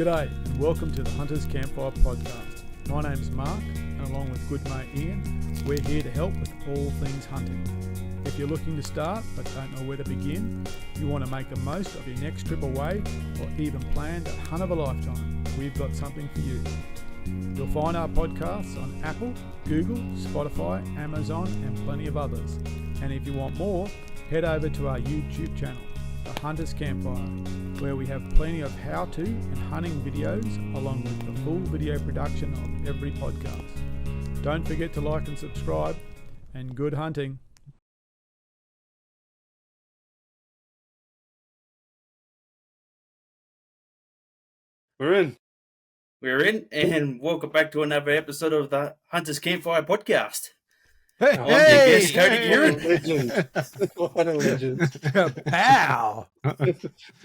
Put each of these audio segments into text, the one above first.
G'day and welcome to the Hunters Campfire Podcast. My name's Mark and along with good mate Ian, we're here to help with all things hunting. If you're looking to start but don't know where to begin, you want to make the most of your next trip away or even plan that hunt of a lifetime, we've got something for you. You'll find our podcasts on Apple, Google, Spotify, Amazon and plenty of others. And if you want more, head over to our YouTube channel, The Hunters Campfire, where we have plenty of how-to and hunting videos along with the full video production of every podcast. Don't forget to like and subscribe, and good hunting. We're in, and welcome back to another episode of the Hunters Campfire Podcast. Hey, I'm your guest, Cody Gearon. What a legend. Pow!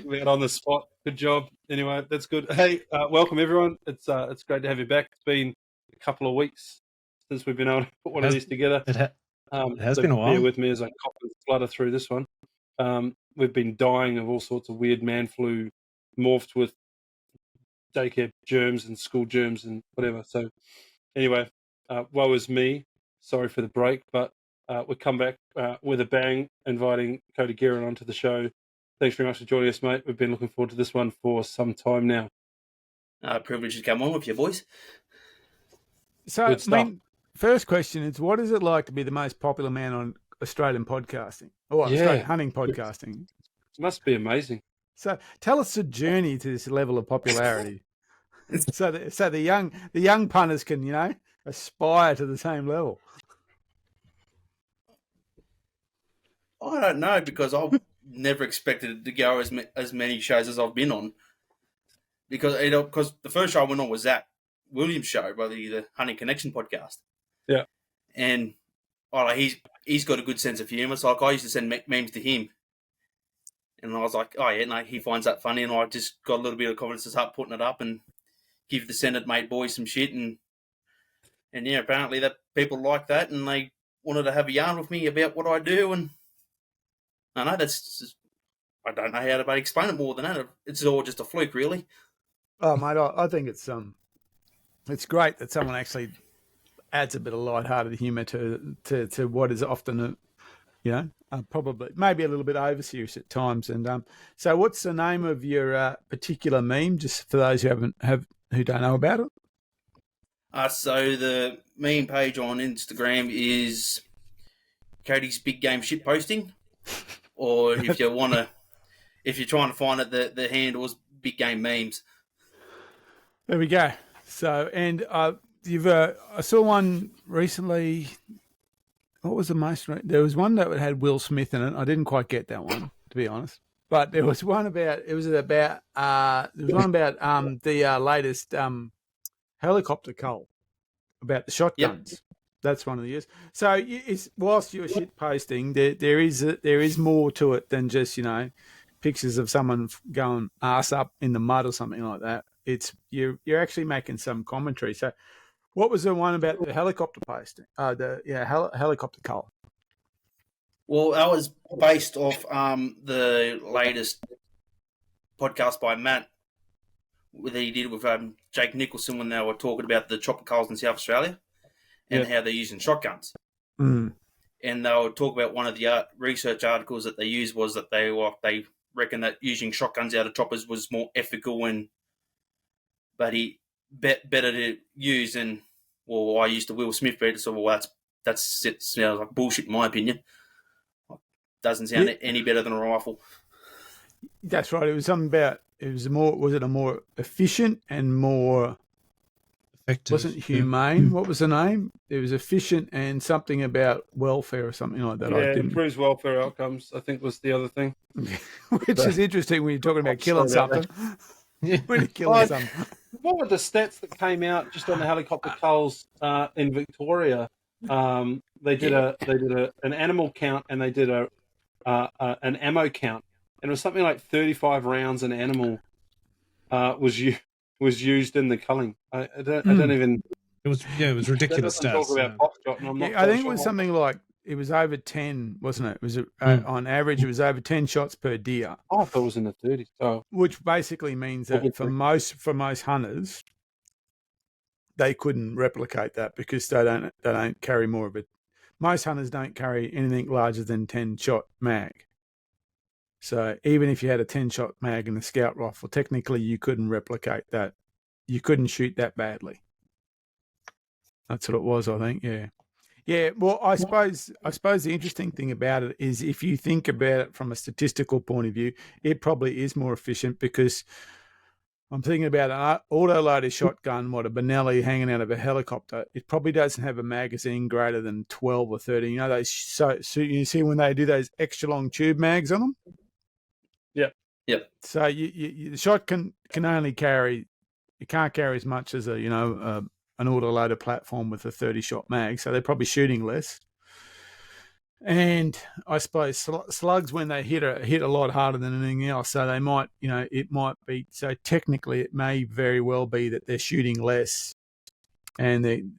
We got on the spot. Good job. Anyway, that's good. Hey, welcome everyone. It's great to have you back. It's been a couple of weeks since we've been able to put one of these together. It has been a while. Bear with me as I cough and splutter through this one. We've been dying of all sorts of weird man flu morphed with daycare germs and school germs and whatever. So anyway, woe is me. Sorry for the break, but we'll come back with a bang, inviting Cody Gearon onto the show. Thanks very much for joining us, mate. We've been looking forward to this one for some time now. Privilege to come on with you, boys. So, Good stuff. first question is, what is it like to be the most popular man on Australian podcasting? Or Australian hunting podcasting? It must be amazing. So tell us the journey to this level of popularity. so the young punters can, aspire to the same level. I don't know, because I've never expected to go as many shows as I've been on. Because the first show I went on was that Williams show by the Hunting Connection podcast. Yeah. And he's got a good sense of humour. So I used to send memes to him. And I was like, oh yeah, no, he finds that funny. And I just got a little bit of confidence to start putting it up and give the Senate mate boys some shit. And yeah, apparently that people like that, and they wanted to have a yarn with me about what I do. And I know I don't know how to explain it more than that. It's all just a fluke, really. Oh, mate, I think it's great that someone actually adds a bit of lighthearted humour to what is often probably maybe a little bit overserious at times. And so, what's the name of your particular meme? Just for those who who don't know about it. So the meme page on Instagram is Cody's Big Game Shit Posting, or if you're trying to find it, the handle is Big Game Memes. There we go. So, and I saw one recently. What was the most? There was one that had Will Smith in it. I didn't quite get that one, to be honest. But there was one about the latest helicopter cull about the shotguns. Yep. That's one of the years. So whilst you're shit posting, there is more to it than just pictures of someone going ass up in the mud or something like that. It's you're actually making some commentary. So what was the one about the helicopter posting? Helicopter cull. Well, that was based off the latest podcast by Matt that he did with Jake Nicholson when they were talking about the chopper culls in South Australia and how they're using shotguns. Mm. And they would talk about one of the research articles that they used was that they reckon that using shotguns out of choppers was more ethical but better to use. And I used the Will Smith better, so that sounds like bullshit in my opinion. Doesn't sound any better than a rifle. That's right. It was something about. Was it a more efficient and more effective? Wasn't humane. What was the name? It was efficient and something about welfare or something like that. Yeah, improves welfare outcomes, I think was the other thing. Which is interesting when you're talking about killing something. When you're killing something. What were the stats that came out just on the helicopter culls in Victoria? They did an animal count and they did an ammo count. And it was something like 35 rounds an animal was used in the culling. I don't even. It was ridiculous stats. Talk about pop shot, and I'm not I think it was something like was over 10, wasn't it? It was on average, it was over 10 shots per deer. Oh, I thought it was in the 30s. Oh, Which basically means that for most hunters, they couldn't replicate that because they don't carry more of it. Most hunters don't carry anything larger than 10 shot mag. So even if you had a 10 shot mag and a scout rifle, technically you couldn't replicate that. You couldn't shoot that badly. That's what it was, I think. Yeah. Yeah. Well, I suppose the interesting thing about it is if you think about it from a statistical point of view, it probably is more efficient because I'm thinking about an auto-loaded shotgun, a Benelli hanging out of a helicopter. It probably doesn't have a magazine greater than 12 or 13. You know, those so you see when they do those extra long tube mags on them? Yep. So the shot can only carry, you can't carry as much as an auto-loaded platform with a 30-shot mag. So they're probably shooting less. And I suppose slugs, when they hit a lot harder than anything else. So they might, it might be, so technically it may very well be that they're shooting less and the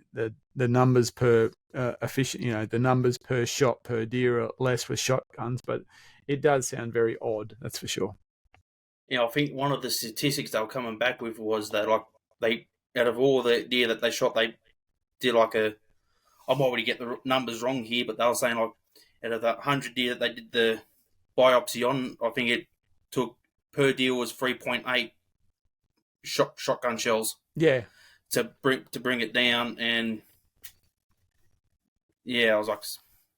numbers per the numbers per shot per deer are less with shotguns, but it does sound very odd, that's for sure. Yeah, I think one of the statistics they were coming back with was that they out of all the deer that they shot, they did I might already get the numbers wrong here, but they were saying out of the 100 deer that they did the biopsy on, I think it took per deer was 3.8 shotgun shells. Yeah. To bring it down, and yeah, I was like,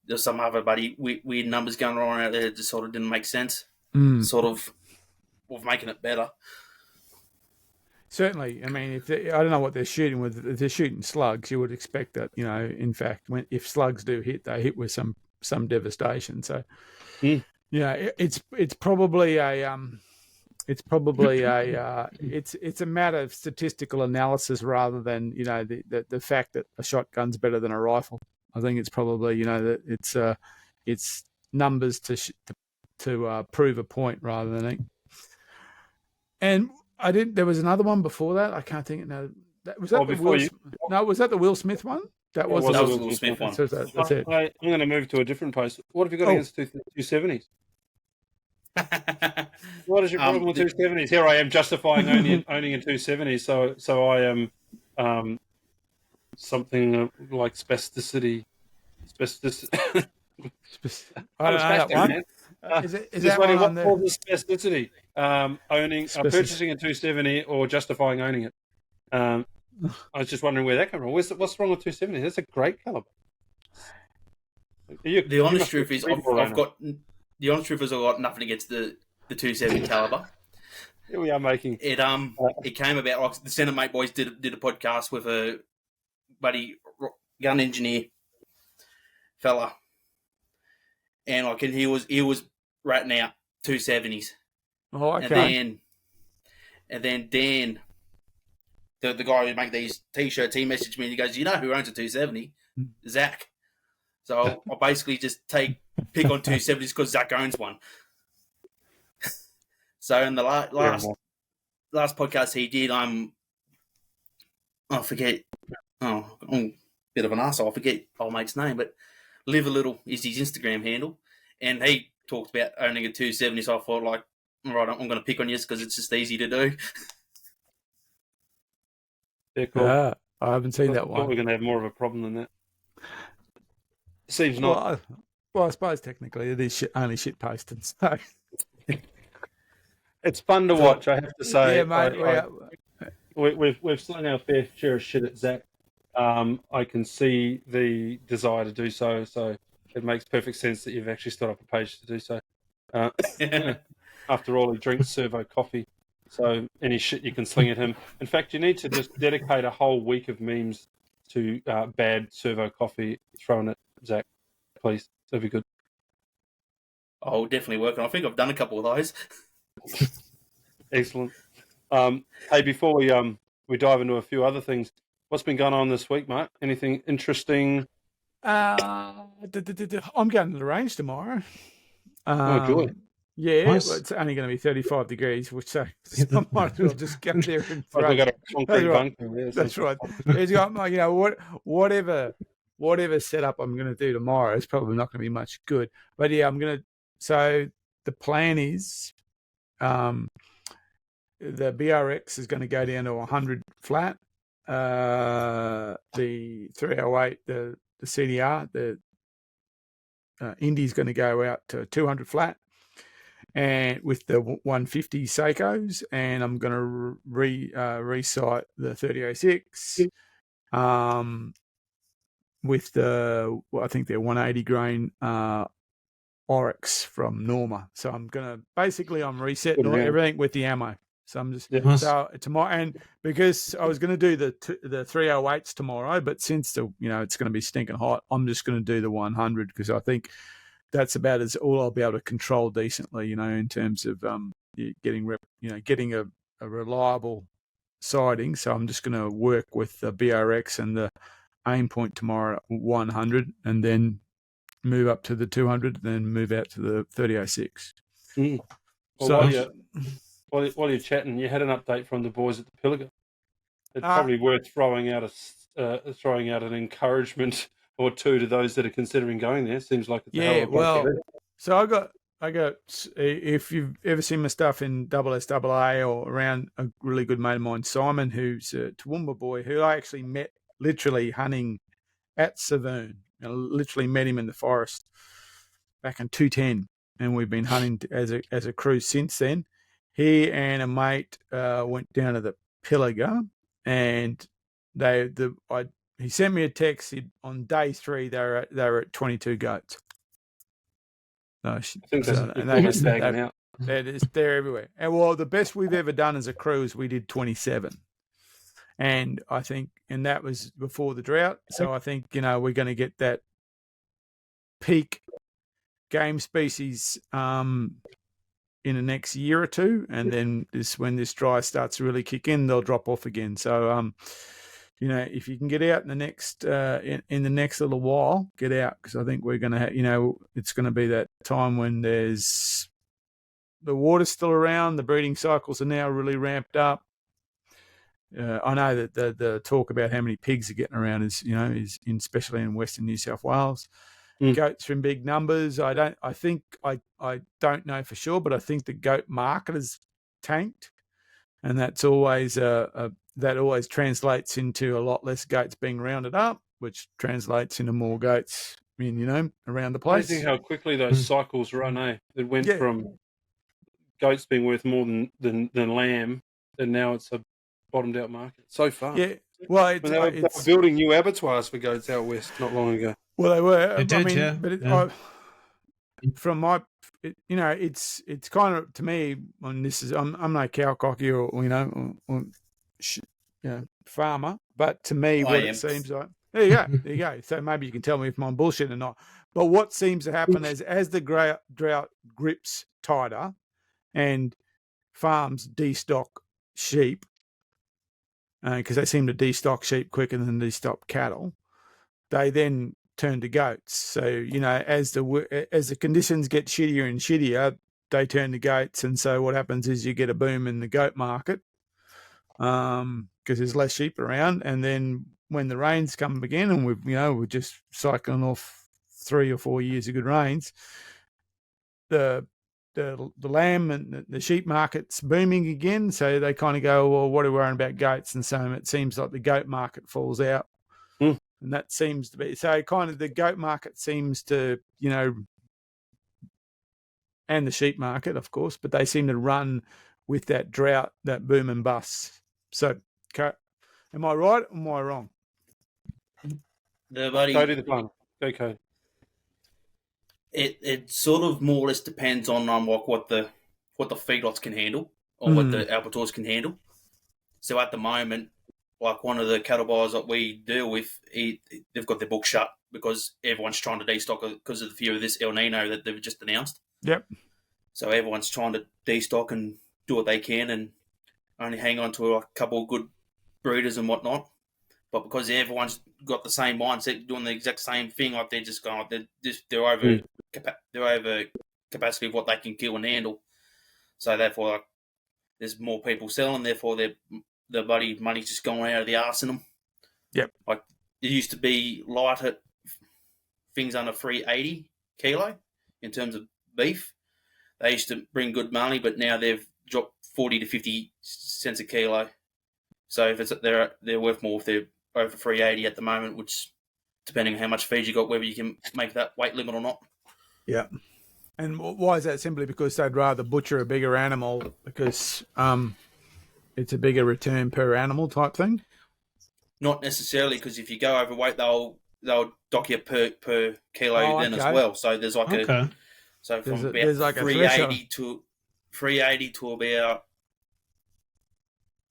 there's some other weird numbers going on out there that just sort of didn't make sense. Sort of making it better. Certainly, I mean, I don't know what they're shooting with. If they're shooting slugs, you would expect that, in fact, if slugs do hit, they hit with some devastation. So, it's probably it's a matter of statistical analysis rather than the fact that a shotgun's better than a rifle. I think it's probably that it's numbers to prove a point rather than anything. And there was another one before that. I can't think. No, was that the Will Smith one? That was the Will Smith one. That's it. I'm going to move to a different post. What have you got against 270s? What is your problem with 270s? Here I am justifying owning a 270. So I am something like spasticity. I don't know that one. Is that one on there? What spasticity? Purchasing a 270 or justifying owning it. I was just wondering where that came from. What's wrong with 270? That's a great caliber. The honest truth is, I've got nothing against the 270 caliber. Here we are making it. It came about like the Senate Mate boys did a podcast with a buddy gun engineer fella, and he was ratting out 270s. Oh, okay. And then Dan, the guy who make these t-shirts, he messaged me and he goes, "You know who owns a 270? Zach." So I basically just pick on 270s because Zach owns one. So in the last podcast he did, I forget. I'm a bit of an arsehole. I forget old mate's name, but Live a Little is his Instagram handle, and he talked about owning a 270. So I thought, all right, I'm going to pick on you because it's just easy to do. Yeah, cool. I haven't seen that one. We're going to have more of a problem than that. Seems not. Well, I suppose technically it is only shit posted. So it's fun to watch, I have to say. Yeah, mate. We've slung our fair share of shit at Zach. I can see the desire to do so, so it makes perfect sense that you've actually stood up a page to do so. After all, he drinks servo coffee, so any shit you can sling at him. In fact, you need to just dedicate a whole week of memes to bad servo coffee thrown at Zach, please. That'd be good. I'll definitely work on. I think I've done a couple of those. Excellent. Hey, before we dive into a few other things, what's been going on this week, Mark? Anything interesting? I'm going to the range tomorrow. Oh, joy. Yeah, Nice. well, it's only going to be 35 degrees, which so I might as well just go there and throw. I've got a concrete bunker. That's right. It's got, whatever whatever setup I'm going to do tomorrow is probably not going to be much good. But yeah, so the plan is the BRX is going to go down to 100 flat. The 308, the CDR, the Indy's going to go out to 200 flat, and with the 150 Seikos, and I'm going to recite the 3006 with I think they're 180 grain Oryx from Norma. So I'm resetting everything with the ammo. So I'm just so tomorrow, and because I was going to do the 308s tomorrow, but since it's going to be stinking hot, I'm just going to do the 100 because I think that's about as all I'll be able to control decently, in terms of getting a reliable sighting. So I'm just going to work with the BRX and the aim point tomorrow at 100, and then move up to the 200, then move out to the 3006. Well, so while you're chatting, you had an update from the boys at the Pilliga. It's probably worth throwing out an encouragement or two to those that are considering going there. Seems like it's a hell of a place to be. So I got. If you've ever seen my stuff in SSAA or around a really good mate of mine, Simon, who's a Toowoomba boy, who I actually met literally hunting at Severn. I literally met him in the forest back in 2010, and we've been hunting as a crew since then. He and a mate went down to the Pilliga, and he sent me a text. On day 3, they were at 22 goats. I think they're everywhere. And the best we've ever done as a crew is we did 27. And I think, and that was before the drought. So I think, we're going to get that peak game species in the next year or two. And then when this dry starts to really kick in, they'll drop off again. So, if you can get out in the next in the next little while, get out, because I think we're going to it's going to be that time when there's the water's still around, the breeding cycles are now really ramped up. I know that the talk about how many pigs are getting around is especially in Western New South Wales. Goats are in big numbers. I don't know for sure, but I think the goat market is tanked, and that's always that always translates into a lot less goats being rounded up, which translates into more goats around the place. Amazing how quickly those cycles run, eh? It went from goats being worth more than lamb, and now it's a bottomed out market. So far. Yeah. Well, they were building new abattoirs for goats out west not long ago. Well, they were. It did, but from my, it's kind of, to me, and this is, I'm no cow cocky or farmer, but to me, it seems like, there you go. So maybe you can tell me if I'm bullshit or not. But what seems to happen is, as the drought grips tighter and farms destock sheep, because they seem to destock sheep quicker than destock cattle, they then turn to goats. So, as the conditions get shittier and shittier, they turn to goats. And so what happens is you get a boom in the goat market because there's less sheep around. And then when the rains come again, and we're just cycling off 3 or 4 years of good rains, the lamb and the sheep market's booming again. So they kind of go, well, what are we worrying about goats? And so it seems like the goat market falls out. And that seems to be, so kind of the goat market seems to, and the sheep market, of course, but they seem to run with that drought, that boom and bust. So, am I right or am I wrong? Cody the farmer. Go, Cody. It sort of more or less depends on what the feedlots can handle, or what the abattoirs can handle. So at the moment, like one of the cattle buyers that we deal with, they've got their book shut because everyone's trying to destock because of the fear of this El Nino that they've just announced. Yep. So everyone's trying to destock and do what they can and only hang on to a couple of good breeders and whatnot. But because everyone's got the same mindset, doing the exact same thing, like they're just going, they're over capacity of what they can kill and handle. So therefore, like, there's more people selling. Therefore, the bloody money's just going out of the arse in them. Yep. Like it used to be light at things under 380 kilo in terms of beef. They used to bring good money, but now they've dropped 40 to 50 cents a kilo. So if they're worth more if they're over 380 at the moment, which depending on how much feed you got, whether you can make that weight limit or not. Yeah. And why is that? Simply because they'd rather butcher a bigger animal because it's a bigger return per animal type thing? Not necessarily, because if you go overweight, they'll dock you per kilo then as well. So there's like a so from about like 380 to about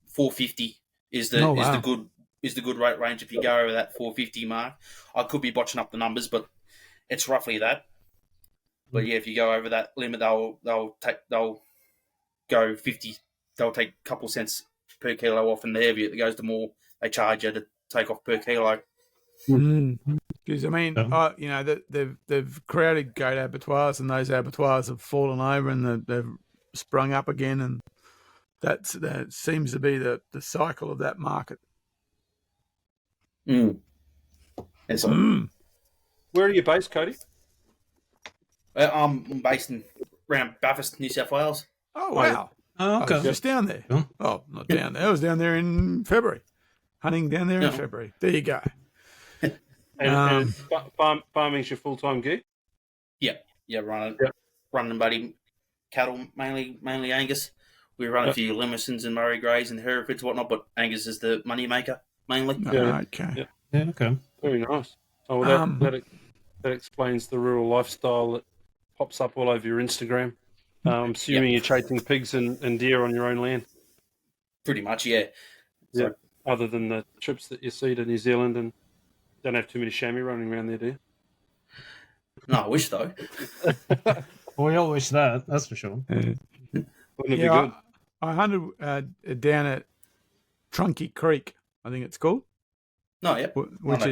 450 is the good rate range if you go over that 450 mark. I could be botching up the numbers, but it's roughly that. But yeah, if you go over that limit, they'll go 50. They'll take a couple cents per kilo off, and the heavier it goes, the more they charge you to take off per kilo. Because I mean, they've created goat abattoirs, and those abattoirs have fallen over and they've sprung up again, and that seems to be the cycle of that market. Where are you based, Cody? I'm based around Bathurst, New South Wales. Oh, wow. Oh, okay. I was just down there. Cool. Oh, not down there. I was down there in February. Hunting down there in February. There you go. And farming's your full-time gig? Yeah, running buddy cattle, mainly Angus. We run a few Limousin's and Murray Greys and Herefords and whatnot, but Angus is the money maker, mainly. Okay. Yeah, okay. Very nice. Oh, well, that explains the rural lifestyle that pops up all over your Instagram. Assuming you're chasing pigs and deer on your own land. Pretty much, yeah. So, other than the trips that you see to New Zealand and don't have too many chamois running around there, do you? No, I wish though. We all wish that, that's for sure. Wouldn't it be good? I hunted down at Trunky Creek, I think it's called. No, yeah. Which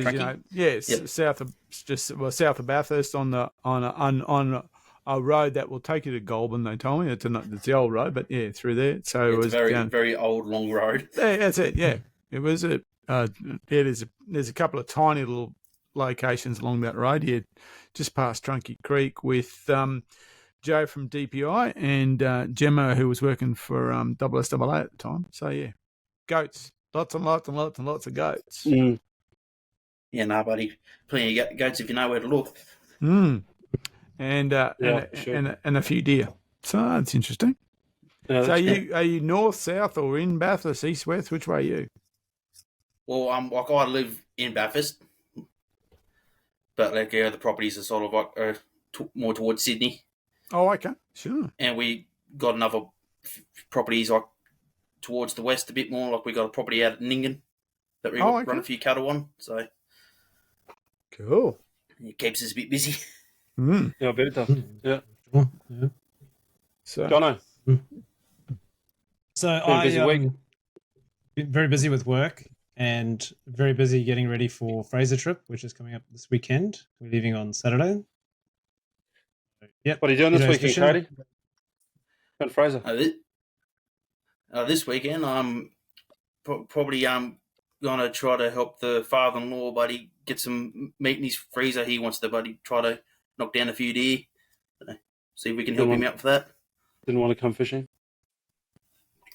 is south of Bathurst on a road that will take you to Goulburn. They told me it's the old road, but yeah, through there. So it was very old, long road. Yeah, that's it. Yeah, it was there's a couple of tiny little locations along that road here, just past Trunky Creek, with Joe from DPI and Gemma, who was working for SSAA at the time. So yeah, goats, lots and lots and lots and lots of goats. Yeah, no, buddy, plenty of goats if you know where to look. And a few deer. So that's interesting. Yeah, so are you north, south, or in Bathurst, east, west? Which way are you? Well, I live in Bathurst, but the properties are sort of like more towards Sydney. Oh, okay, sure. And we got another properties like towards the west a bit more. Like we got a property out at Ningen that we run a few cattle on. So cool. It keeps us a bit busy. Yeah, I bet it does. Yeah. So, Jono. So busy week. Been very busy with work and very busy getting ready for Fraser trip, which is coming up this weekend. We're leaving on Saturday. Yep. What are you doing this weekend, Cody? Going to Fraser. This weekend, I'm probably going to try to help the father-in-law, buddy, get some meat in his freezer. He wants to, buddy, try to knock down a few deer. See if we can help him out for that. Didn't want to come fishing.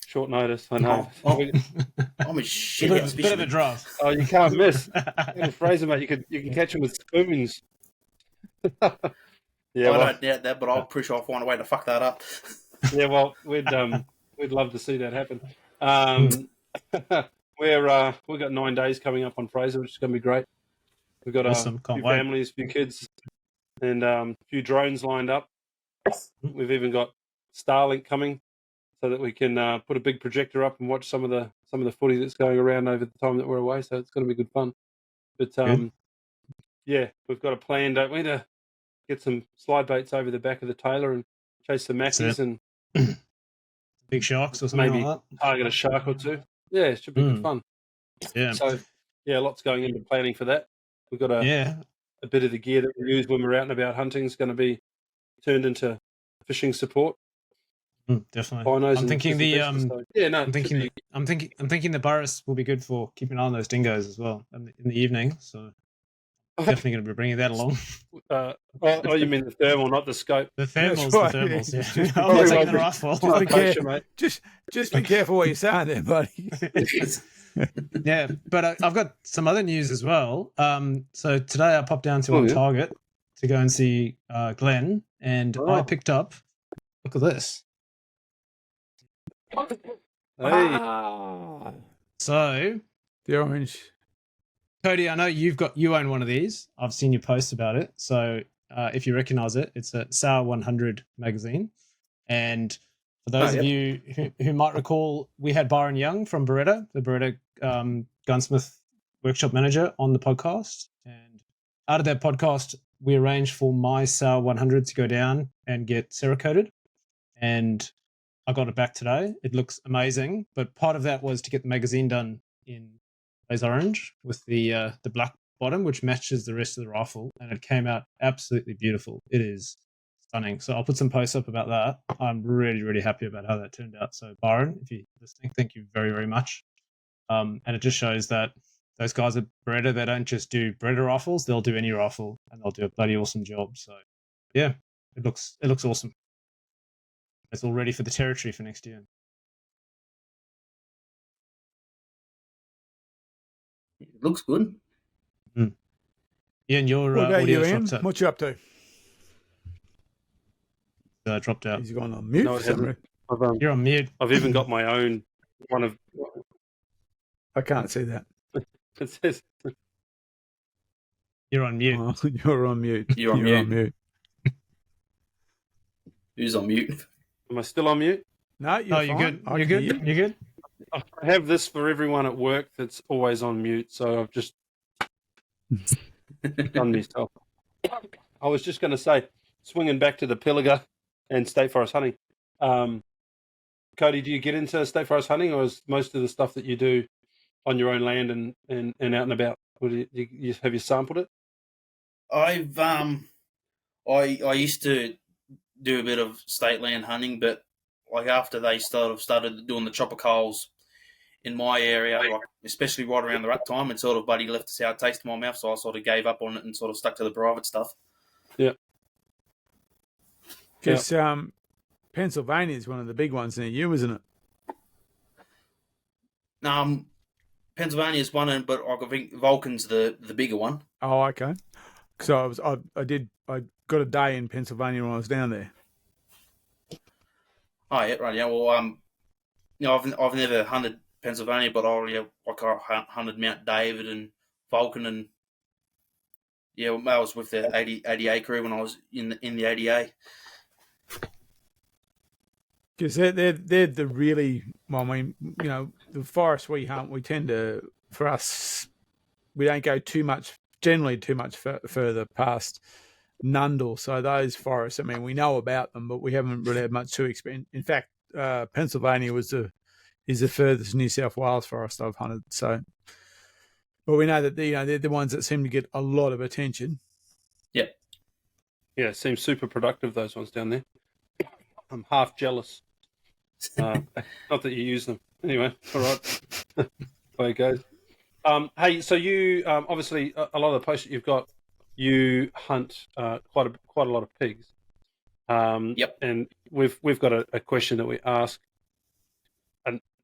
Short notice, I know. I'm a shit. Bit of a draft. Oh, you can't miss. In Fraser, mate, you can catch him with spoons. I don't doubt that, but I'm pretty sure I'll find a way to fuck that up. Yeah, well, we'd love to see that happen. We've got 9 days coming up on Fraser, which is going to be great. We've got a few families, a few kids, and a few drones lined up. We've even got Starlink coming, so that we can put a big projector up and watch some of the footy that's going around over the time that we're away. So it's going to be good fun. But yeah, we've got a plan, don't we, to get some slide baits over the back of the Taylor and chase some mackies and big sharks or something maybe like that. Target a shark or two. Yeah, it should be good fun. Yeah. So yeah, lots going into planning for that. We've got a bit of the gear that we use when we're out and about hunting is going to be turned into fishing support. Definitely. I'm thinking I'm thinking the burris will be good for keeping an eye on those dingoes as well in the evening. So definitely going to be bringing that along. Oh, you mean the thermal, not the scope? The thermals, right, the thermals, yeah. yeah. I'm not taking the rifle. Just be the kosher, careful. mate. Just be careful what you're saying there, buddy. Yeah, but I've got some other news as well. So today I popped down to On Target to go and see Glenn, and I picked up. Look at this. Hey. So The orange. Cody, I know you own one of these. I've seen you post about it. So if you recognize it, it's a SAR 100 magazine. And for those of you who might recall, we had Byron Young from Beretta, the Beretta gunsmith workshop manager, on the podcast. And out of that podcast, we arranged for my SAR 100 to go down and get Cerakoted. And I got it back today. It looks amazing. But part of that was to get the magazine done in blaze orange with the black bottom, which matches the rest of the rifle. And it came out absolutely beautiful. It is stunning. So I'll put some posts up about that. I'm really, really happy about how that turned out. So Byron, if you're listening, thank you very, very much. And it just shows that those guys at Beretta, they don't just do Beretta rifles, they'll do any rifle and they'll do a bloody awesome job. So yeah, it looks awesome. It's all ready for the territory for next year. It looks good. Ian, your What about you, audio Ian? dropped out. What you up to? Dropped out. He's gone on mute. No, it hasn't. You're on mute. I've even got my own one of. I can't see that. It says. You're on mute. Oh, you're on mute. You're on mute. Who's on mute? Am I still on mute? No, you're You're fine. good. You're good. You're good. I have this for everyone at work that's always on mute, so I've just done myself. I was just going to say, swinging back to the Pilliga and state forest hunting. Cody, do you get into state forest hunting, or is most of the stuff that you do on your own land and out and about? Have you sampled it? I've I used to do a bit of state land hunting, but like after they started doing the chopper coals in my area, like especially right around the rut time, it sort of buddy left a sour taste in my mouth, so I sort of gave up on it and sort of stuck to the private stuff. Yeah. Because Pennsylvania is one of the big ones near you, isn't it? Pennsylvania's one, but I think Vulcan's the bigger one. Oh, okay. So I got a day in Pennsylvania when I was down there. Oh yeah, right. Yeah. Well, I've never hunted Pennsylvania, but I hunted Mount David and Vulcan, and I was with the 80A crew when I was in the 80A. Because they're the really, well, I mean, the forests we hunt, we tend to, for us, we don't go generally too much further past Nundle. So those forests, I mean, we know about them, but we haven't really had much to experience. In fact, Pennsylvania is the furthest New South Wales forest I've hunted. So, but we know that they're the ones that seem to get a lot of attention. Yep. Yeah, it seems super productive, those ones down there. I'm half jealous. Not that you use them. Anyway, all right. Way it goes. Hey, so you obviously a lot of the posts that you've got, you hunt quite a lot of pigs. Yep. And we've got a question that we ask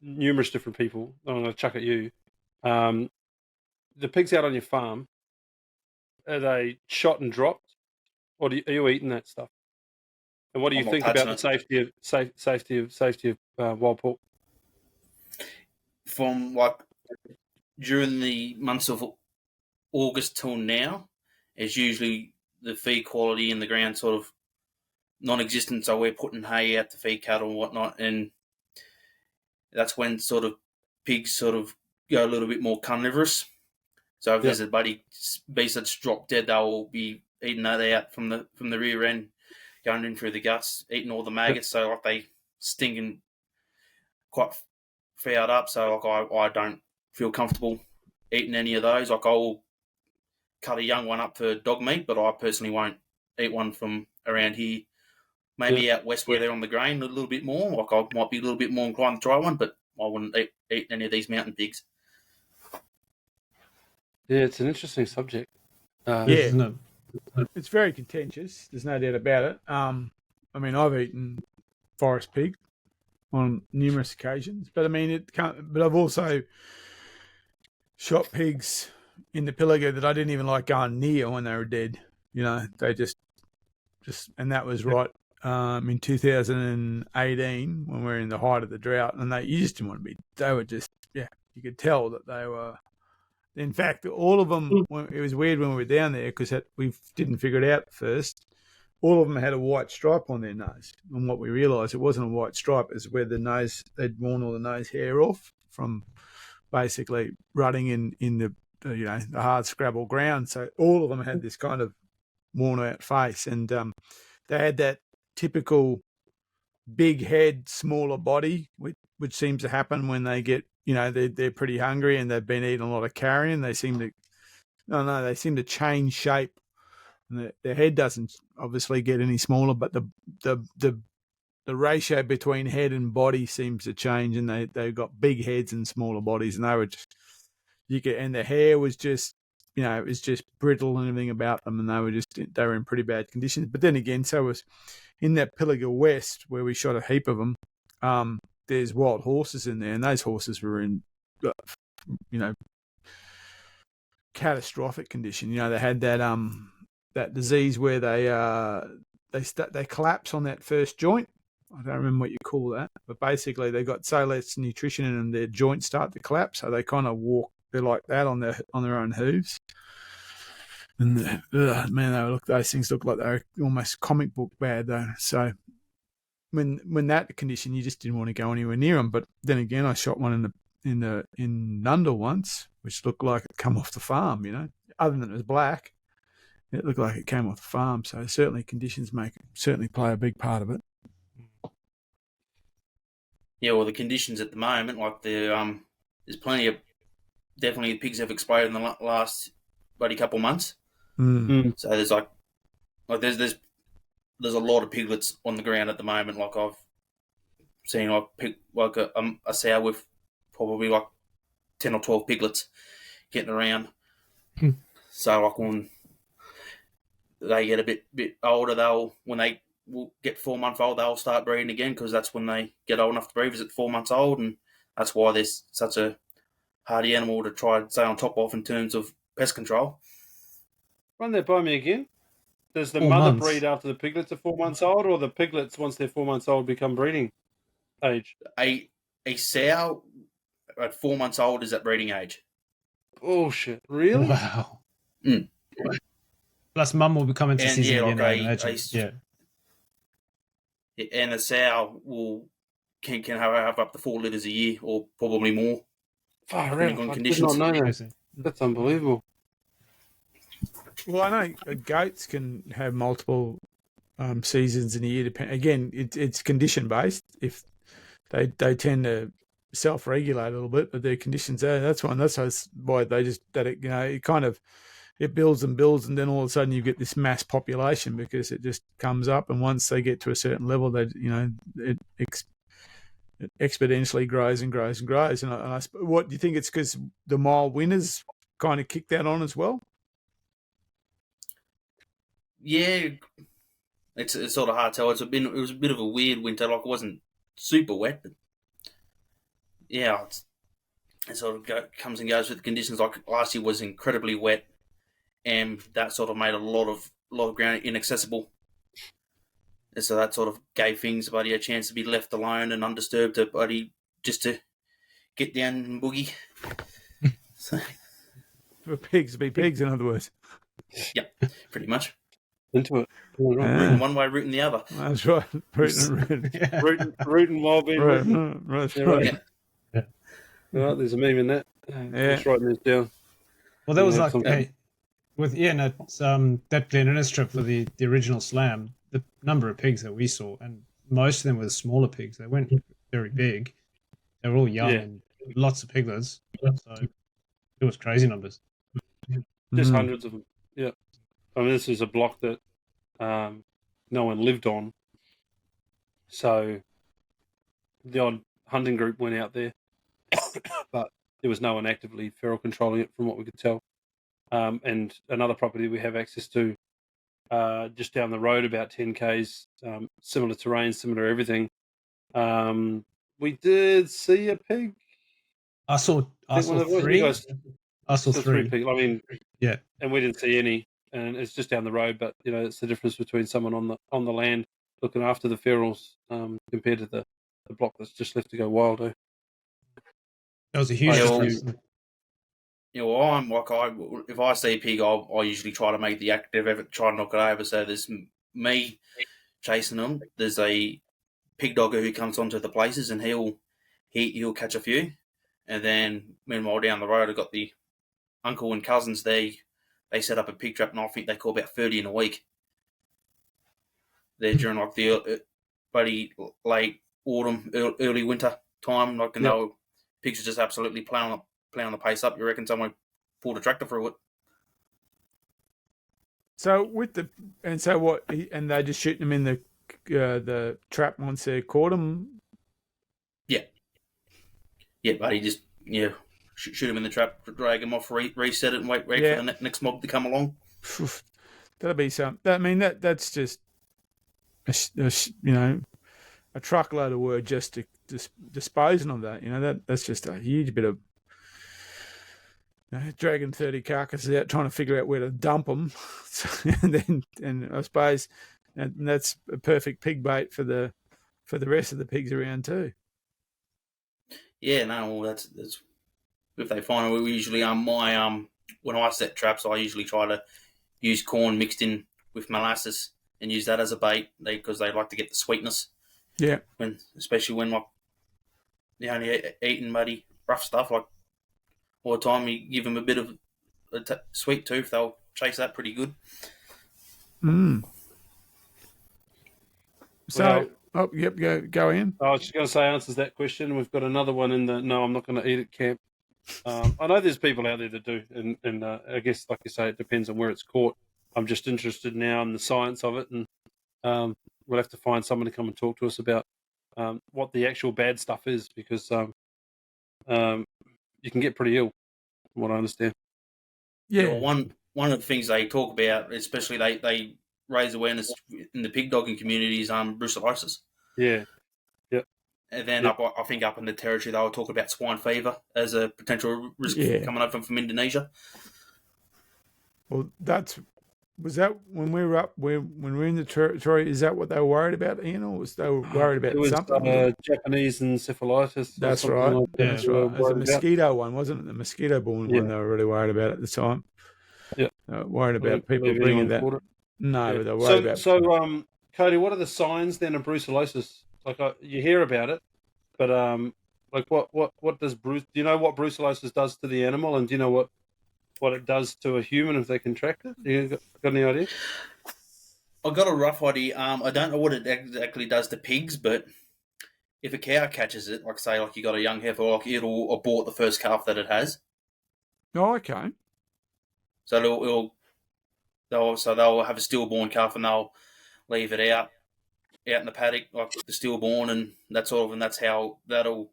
numerous different people. I'm going to chuck at you. The pigs out on your farm, are they shot and dropped, or are you eating that stuff? And what do you think about the safety of wild pork? From during the months of August till now, is usually the feed quality in the ground sort of non-existent. So we're putting hay out to feed cattle and whatnot, and that's when sort of pigs sort of go a little bit more carnivorous. So if there's a buddy beast that's dropped dead, they'll be eating that out from the rear end, going in through the guts, eating all the maggots. So they stinking quite fouled up. So I don't feel comfortable eating any of those. I'll cut a young one up for dog meat, but I personally won't eat one from around here. Maybe out west where they're on the grain a little bit more. I might be a little bit more inclined to try one, but I wouldn't eat any of these mountain pigs. Yeah, it's an interesting subject. Yeah. Isn't it? It's very contentious. There's no doubt about it. I mean, I've eaten forest pig on numerous occasions, but I mean, it can't. But I've also shot pigs in the Pilliga that I didn't even like going near when they were dead. You know, they just, and that was right in 2018 when we were in the height of the drought, and you just didn't want to be. They were just, you could tell that they were. In fact, all of them. It was weird when we were down there because we didn't figure it out first. All of them had a white stripe on their nose, and what we realised, it wasn't a white stripe; it was where the nose, they'd worn all the nose hair off from basically rutting in the the hard scrabble ground. So all of them had this kind of worn out face, and they had that typical big head, smaller body, which seems to happen when they get, they're pretty hungry and they've been eating a lot of carrion. They seem to change shape. And their head doesn't obviously get any smaller, but the ratio between head and body seems to change, and they've got big heads and smaller bodies, and they were just and the hair was just it was just brittle and everything about them, and they were in pretty bad conditions. But then again, so was in that Pilliga West where we shot a heap of them. There's wild horses in there, and those horses were in catastrophic condition. They had that disease where they collapse on that first joint. I don't remember what you call that, but basically they got so less nutrition in them, their joints start to collapse, so they kind of walk. They're like that on their own hooves. And those things look like they're almost comic book bad though. So when that condition, you just didn't want to go anywhere near them. But then again, I shot one in Nundle once, which looked like it come off the farm. Other than it was black, it looked like it came off the farm. So certainly conditions certainly play a big part of it. Yeah, well, the conditions at the moment, like there's plenty of definitely pigs have exploded in the last bloody couple months. So there's there's a lot of piglets on the ground at the moment. Like I've seen a sow with probably like 10 or 12 piglets getting around. So like when they get a bit older, when they get 4 months old, they'll start breeding again, because that's when they get old enough to breed, is at 4 months old, and that's why there's such a hardy animal to try and stay on top of in terms of pest control. Run that by me again. Does the 4 mother months. breed after the piglets are 4 months old, or the piglets, once they're 4 months old, become breeding age? A sow at 4 months old is at breeding age. Bullshit. Really? Wow. Plus, mum will be coming to And season yeah, again. like I imagine. And a sow can have up to 4 litres a year, or probably more. Far depending out. on I did conditions. not know that. Interesting. That's unbelievable. Well, I know goats can have multiple seasons in a year. Again, it's condition based. If they tend to self-regulate a little bit, but their conditions are. That's why they just it builds and builds, and then all of a sudden you get this mass population, because it just comes up, and once they get to a certain level, it exponentially grows and grows and grows. And what do you think? It's because the mild winters kind of kicked that on as well? Yeah, it's sort of hard to tell. It was a bit of a weird winter. Like, it wasn't super wet, but yeah, it sort of comes and goes with the conditions. Like last year was incredibly wet, and that sort of made a lot of ground inaccessible. And so that sort of gave things a chance to be left alone and undisturbed, just to get down and boogie. So, For pigs to be pigs, in other words. yeah, pretty much. Into it. Rooting one way, rooting the other. That's right. Rooting while being rooting. Right. Yeah, right. Yeah. Right, there's a meme in that. Just writing this down. Well, that was Yeah, like something. that Glen Innes trip for the original slam. The number of pigs that we saw, and most of them were smaller pigs. They weren't very big. They were all young and lots of piglets. So it was crazy numbers. Just hundreds of them. Yeah. I mean, this is a block that no one lived on. So the odd hunting group went out there, but there was no one actively feral controlling it, from what we could tell. and another property we have access to just down the road, about 10 k's, similar terrain, similar everything. We did see a pig. I saw three. I saw three. Pigs. I mean, yeah, and we didn't see any, and it's just down the road. But it's the difference between someone on the land looking after the ferals compared to the block that's just left to go wild. That was a huge difference. I'm like, if I see a pig, I usually try to make the active effort, try to knock it over. So there's me chasing them. There's a pig dogger who comes onto the places, and he'll catch a few. And then meanwhile down the road, I've got the uncle and cousins. They set up a pig trap, and I think they call about 30 in a week. They're during like the bloody late autumn, early winter time, like, and pigs are just absolutely plowing the pace up. You reckon someone pulled a tractor through it? So and they're just shooting them in the trap once they caught them. Yeah, but he just shoot him in the trap, drag him off, reset it, and wait for the next mob to come along. That'll be some. I mean, that's just a truckload of work just to disposing of that. That's just a huge bit of dragging 30 carcasses out, trying to figure out where to dump them, and I suppose that's a perfect pig bait for the rest of the pigs around too. Yeah, no, well, that's if they find it. We usually when I set traps, I usually try to use corn mixed in with molasses and use that as a bait because they like to get the sweetness. Yeah, especially when like only eating muddy rough stuff, like all the time you give them a bit of a sweet tooth, they'll chase that pretty good. So, go in. I was just going to say, answers that question. We've got another one in the no, I'm not going to eat at camp. I know there's people out there that do, and I guess, like you say, it depends on where it's caught. I'm just interested now in the science of it, and we'll have to find someone to come and talk to us about what the actual bad stuff is, because you can get pretty ill, from what I understand. Yeah, one of the things they talk about, especially they raise awareness in the pig dogging community, is brucellosis. Yeah. Yep. And then I think up in the territory they were talking about swine fever as a potential risk coming over from Indonesia. Well, was that when we were up when we were in the territory? Is that what they were worried about, Ian, or was they were worried about something? It was Japanese encephalitis. That's right. Like that. That's right. It was a mosquito one, wasn't it? The mosquito-borne one they were really worried about at the time. Yeah. Worried about people bringing that. No, they're worried about. So, Cody, what are the signs then of brucellosis? Like, you hear about it, but like what does do you know what brucellosis does to the animal, and do you know what it does to a human if they contract it? You got any idea? I've got a rough idea. I don't know what it exactly does to pigs, but if a cow catches it, like say, like you got a young heifer, like it'll abort the first calf that it has. Oh, okay. So they'll have a stillborn calf and they'll leave it out in the paddock, like the stillborn, and that's how that'll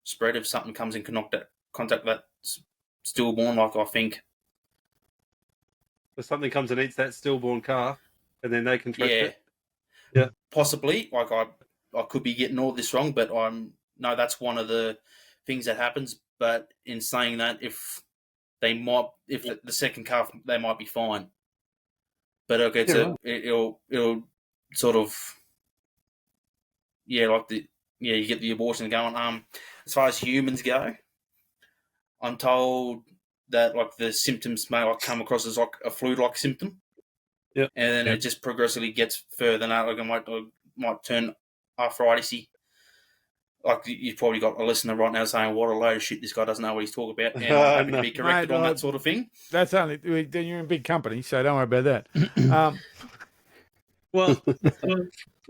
spread if something comes in contact that stillborn. Like I think, if something comes and eats that stillborn calf, and then they contract it. Yeah, possibly. Like I could be getting all this wrong, but that's one of the things that happens. But in saying that, if the second calf, they might be fine. But it'll sort of you get the abortion going. As far as humans go, I'm told that like the symptoms may like come across as like a flu-like symptom. Yeah, and then it just progressively gets further out. Like it might turn arthritis-y. Like you've probably got a listener right now saying, "What a load of shit! This guy doesn't know what he's talking about." And I'm happy to be corrected on that sort of thing. That's only then you're in big company, so don't worry about that. Well,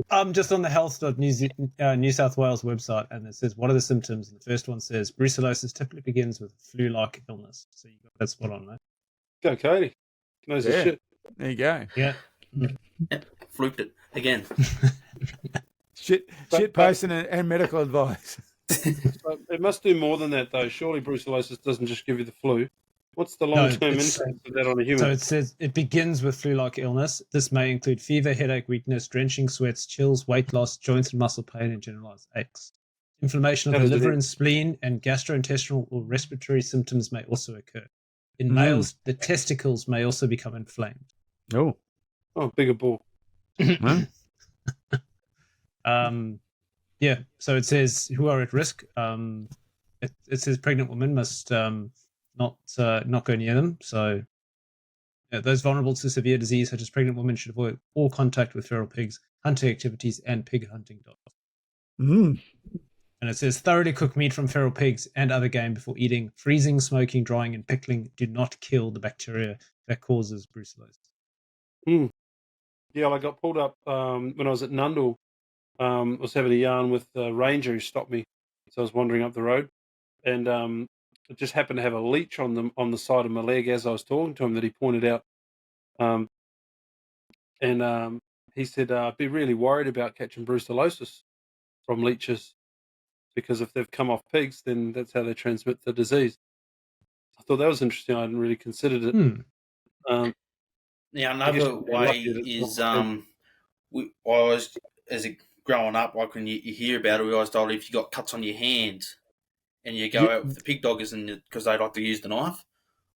I'm just on the health.New South Wales website, and it says, what are the symptoms? And the first one says, brucellosis typically begins with flu-like illness. So you got that spot on, mate. Go, Cody. Knows his shit. There you go. Yeah. Fluked it again. Shit posting and medical advice. It must do more than that, though. Surely brucellosis doesn't just give you the flu. What's the No, long-term it's- impact of that on a human? So it says it begins with flu-like illness. This may include fever, headache, weakness, drenching sweats, chills, weight loss, joints and muscle pain, and generalized aches. Inflammation of How the does it liver end? and spleen and gastrointestinal or respiratory symptoms may also occur. In Mm. males, the testicles may also become inflamed. Oh. Oh, bigger ball. Huh? Yeah, so it says who are at risk. It says pregnant women must not go near them. So those vulnerable to severe disease, such as pregnant women, should avoid all contact with feral pigs, hunting activities, and pig hunting dogs. Mm. And it says thoroughly cook meat from feral pigs and other game before eating. Freezing, smoking, drying, and pickling do not kill the bacteria that causes brucellosis. Yeah, I got pulled up when I was at Nundle. I was having a yarn with a ranger who stopped me. So I was wandering up the road, and it just happened to have a leech on the side of my leg as I was talking to him that he pointed out. He said, be really worried about catching brucellosis from leeches, because if they've come off pigs, then that's how they transmit the disease. I thought that was interesting. I hadn't really considered it. Now, I guess another you'd be lucky way that it's is not I was, as a growing up, like when you hear about it, we always told if you got cuts on your hands and you go out with the pig doggers and because they like to use the knife,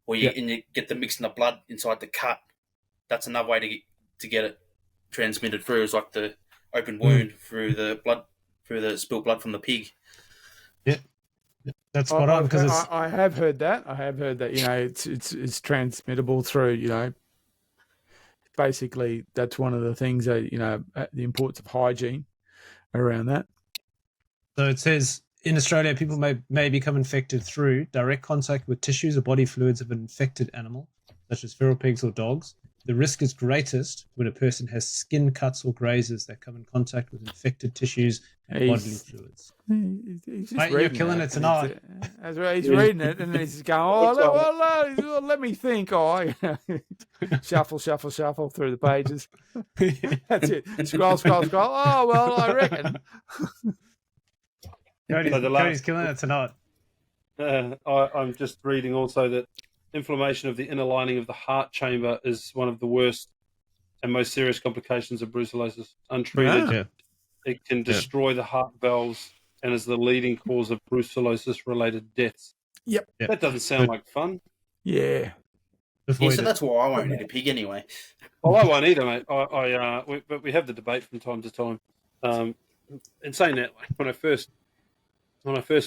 or and you get the mixing the blood inside the cut. That's another way to get it transmitted through. It's like the open wound through the spilled blood from the pig. Yeah, that's spot on because it's. I have heard that. I have heard that. It's transmittable through. Basically, that's one of the things that the importance of hygiene around that. So it says in Australia, people may become infected through direct contact with tissues or body fluids of an infected animal, such as feral pigs or dogs. The risk is greatest when a person has skin cuts or grazes that come in contact with infected tissues and bodily fluids. He's just Mate, reading you're killing it tonight. That's right. He's reading it, and then he's just going, let me think. Shuffle through the pages. That's it. Scroll. Oh, well, I reckon. Cody's killing it tonight. I'm just reading also that inflammation of the inner lining of the heart chamber is one of the worst and most serious complications of brucellosis. Untreated, it can destroy the heart valves and is the leading cause of brucellosis-related deaths. Yep. That doesn't sound like fun. Yeah. So that's why I won't eat a pig anyway. Well, I won't either, mate. But we have the debate from time to time. And saying that, when I first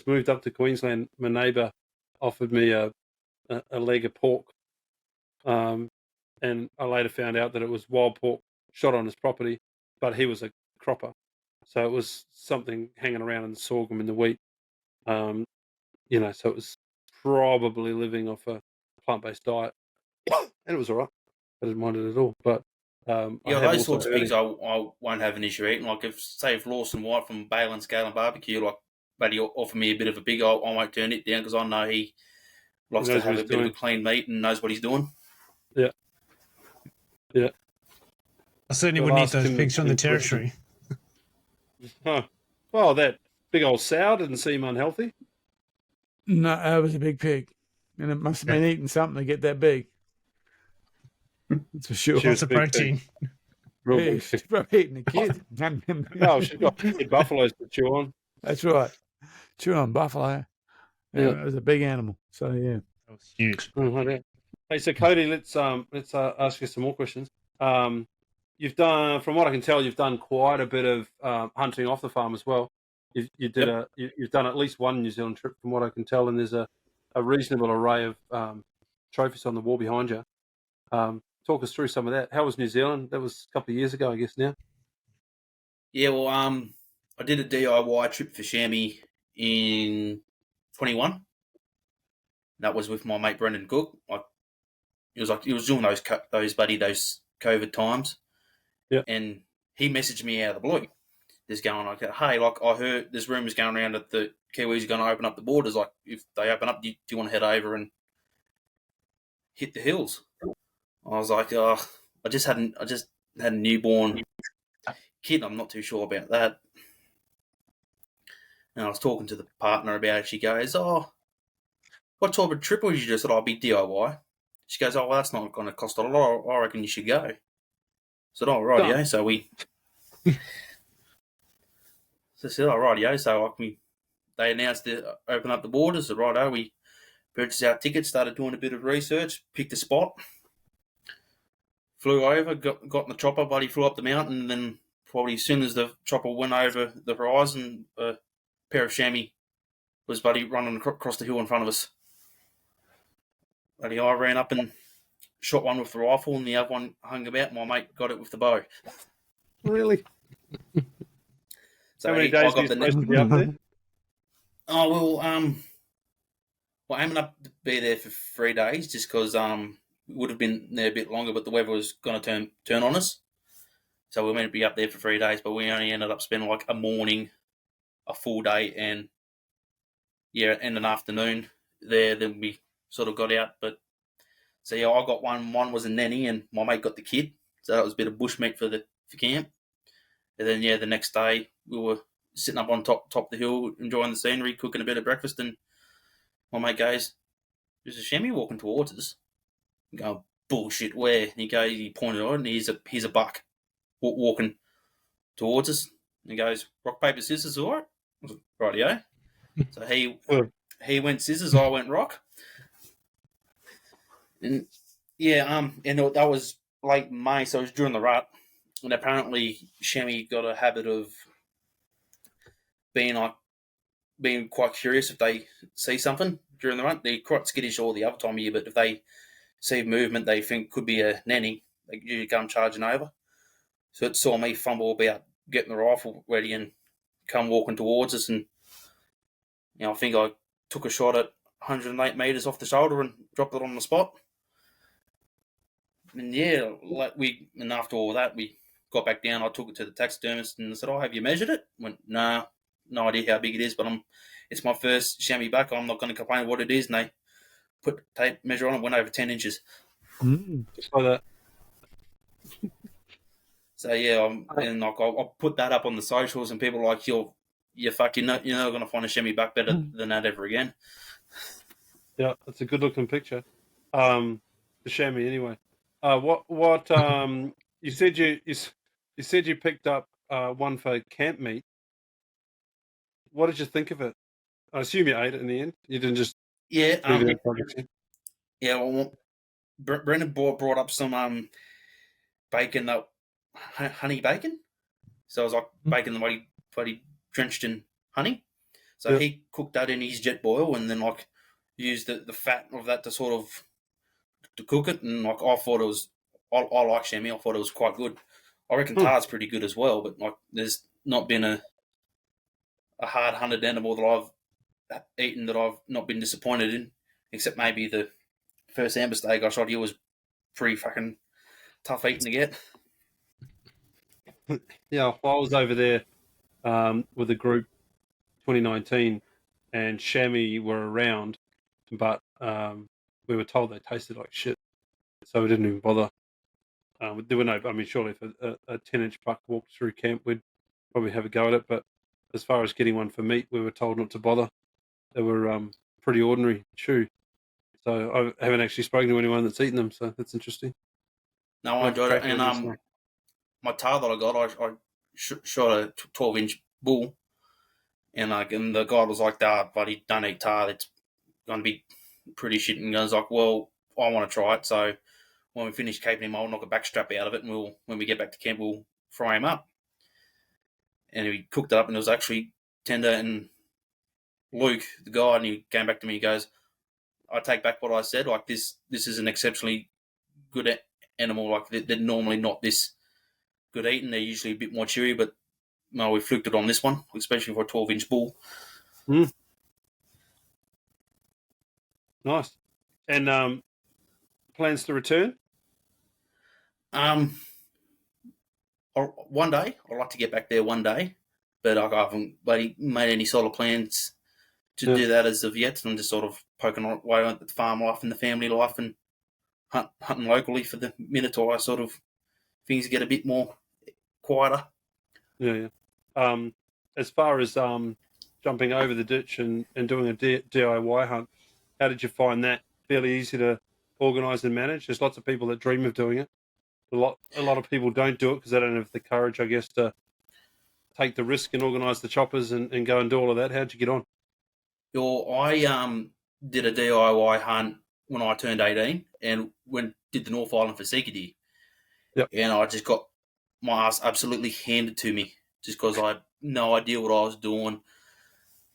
moved up to Queensland, my neighbour offered me a leg of pork, and I later found out that it was wild pork shot on his property, but he was a cropper, so it was something hanging around in the sorghum and the wheat. So it was probably living off a plant-based diet, and it was all right. I didn't mind it at all. But those sorts of pigs I won't have an issue eating. Like if Lawson White from Bale Scale and Barbecue, like, but he offer me a bit of a pig, I won't turn it down because I know he likes to have a bit of a clean meat and knows what he's doing. Yeah. I certainly wouldn't eat those pigs from the territory. Well, that big old sow didn't seem unhealthy. No, that was a big pig, and it must have been eating something to get that big. That's for sure. Lots of protein. She's probably eating a kid. No, she's got big buffaloes to chew on. That's right. Chew on buffalo. Yeah, it was a big animal. So yeah, that was huge. Hey, so Cody, let's ask you some more questions. You've done, from what I can tell, you've done quite a bit of hunting off the farm as well. You've done at least one New Zealand trip, from what I can tell, and there's a reasonable array of trophies on the wall behind you. Talk us through some of that. How was New Zealand? That was a couple of years ago, I guess now. Yeah, well, I did a DIY trip for chamois in 21. That was with my mate Brendan Cook. It was during those COVID times. Yeah. And he messaged me out of the blue. Just going like, hey, like I heard there's rumours going around that the Kiwis are going to open up the borders. Like if they open up, do you want to head over and hit the hills? I was like, I just had a newborn kid. I'm not too sure about that. And I was talking to the partner about it. She goes, what type of trip was you just? I'll be DIY. She goes, oh, well, that's not going to cost a lot. I reckon you should go. I said, oh, rightio. So I said, oh, rightio. So they announced to open up the borders. So righto, we purchased our tickets, started doing a bit of research, picked a spot, flew over, got in the chopper, buddy, flew up the mountain, and then probably as soon as the chopper went over the horizon, a pair of chamois was buddy running across the hill in front of us. Buddy, I ran up and shot one with the rifle, and the other one hung about. My mate got it with the bow. Really? So how many days are you supposed to be up there? Oh, well, I'm aiming up to be there for 3 days just because would have been there a bit longer, but the weather was going to turn on us. So we were meant to be up there for 3 days, but we only ended up spending like a morning, a full day, and an afternoon there. Then we sort of got out. But so yeah, I got one. One was a nanny, and my mate got the kid. So that was a bit of bushmeat for camp. And then the next day we were sitting up on top of the hill, enjoying the scenery, cooking a bit of breakfast, and my mate goes, "There's a chamois walking towards us." I go, "Bullshit, where?" And he pointed on, and he's a buck walking towards us. And he goes, "Rock, paper, scissors, all right?" I was like, rightio. So he went scissors, I went rock. And and that was late May, so it was during the rut. And apparently chamois got a habit of being quite curious if they see something during the rut. They're quite skittish all the other time of year, but if they see movement they think could be a nanny, they usually come charging over. So it saw me fumble about getting the rifle ready and come walking towards us, and I think I took a shot at 108 metres off the shoulder and dropped it on the spot. And and after all that, we got back down. I took it to the taxidermist and said, "Oh, have you measured it?" Went, "Nah, no idea how big it is, but it's my first chamois buck. I'm not going to complain what it is." And they put tape measure on it, went over 10 inches. Just like that. So and I'll put that up on the socials, and people are like, you're not going to find a chamois buck better than that ever again. Yeah, it's a good looking picture. The chamois anyway. What you said you picked up one for camp meat. What did you think of it? I assume you ate it in the end. You didn't just leave it. Well, Brendan brought up some bacon, that honey bacon. So it was like bacon that he drenched in honey. So he cooked that in his jet boil, and then like used the fat of that to sort of to cook it. And like I thought it was, I like chamois. I thought it was quite good. I reckon tar's pretty good as well, but like there's not been a hard hunted animal that I've eaten that I've not been disappointed in, except maybe the first amber steak I shot here was pretty fucking tough eating to get. Yeah, well, I was over there with a group 2019, and chamois were around, but we were told they tasted like shit, so we didn't even bother. There were no, I mean, surely if a 10-inch buck walked through camp, we'd probably have a go at it, but as far as getting one for meat, we were told not to bother. They were pretty ordinary chew. So I haven't actually spoken to anyone that's eaten them, so that's interesting. No, I enjoyed it. And my tar that I got, I shot a 12-inch bull, and the guy was like, buddy, don't eat tar. It's going to be pretty shit. And I was like, well, I want to try it. So when we finish caping him, I'll knock a backstrap out of it, and when we get back to camp, we'll fry him up. And he cooked it up, and it was actually tender. And Luke, the guy, and he came back to me, he goes, I take back what I said. Like this is an exceptionally good animal. Like they're normally not this good eating. They're usually a bit more chewy, but no, we fluked it on this one, especially for a 12-inch bull. Nice. And plans to return? One day. I'd like to get back there one day, but I haven't made any sort of plans to do that as of yet. I'm just sort of poking away at the farm life and the family life, and hunting locally for the minute or sort of things get a bit more quieter. Yeah. As far as jumping over the ditch and doing a DIY hunt, How did you find that? Fairly easy to organise and manage? There's lots of people that dream of doing it. A lot of people don't do it because they don't have the courage, I guess, to take the risk and organise the choppers and go and do all of that. How'd you get on? I did a DIY hunt when I turned 18 and did the North Island for Sika Deer. Yep. And I just got my ass absolutely handed to me just because I had no idea what I was doing.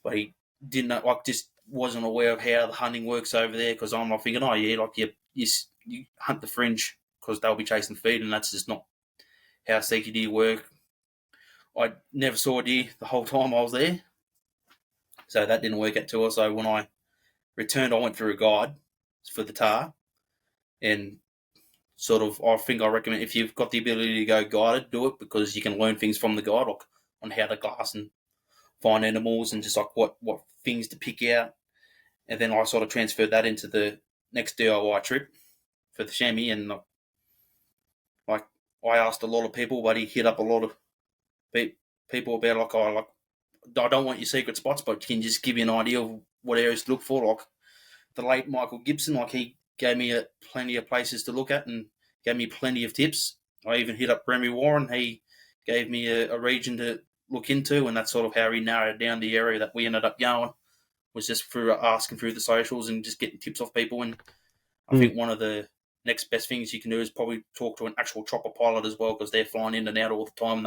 But he didn't know, like, just wasn't aware of how the hunting works over there because I'm like thinking, oh, yeah, like you hunt the fringe because they'll be chasing feed, and that's just not how Sika Deer work. I never saw a deer the whole time I was there. So that didn't work out too well. So when I returned, I went through a guide for the tar. And sort of, I recommend if you've got the ability to go guided, do it because you can learn things from the guide, like on how to glass and find animals and just like what things to pick out. And then I sort of transferred that into the next DIY trip for the chamois. And like I asked a lot of people, but he hit up a lot of people about like, I don't want your secret spots, but can just give you an idea of what areas to look for. Like the late Michael Gibson, like he gave me plenty of places to look at and gave me plenty of tips. I even hit up Remy Warren. He gave me a region to look into, and that's sort of how he narrowed down the area that we ended up going, was just through asking through the socials and just getting tips off people. And I think one of the next best things you can do is probably talk to an actual chopper pilot as well, because they're flying in and out all the time.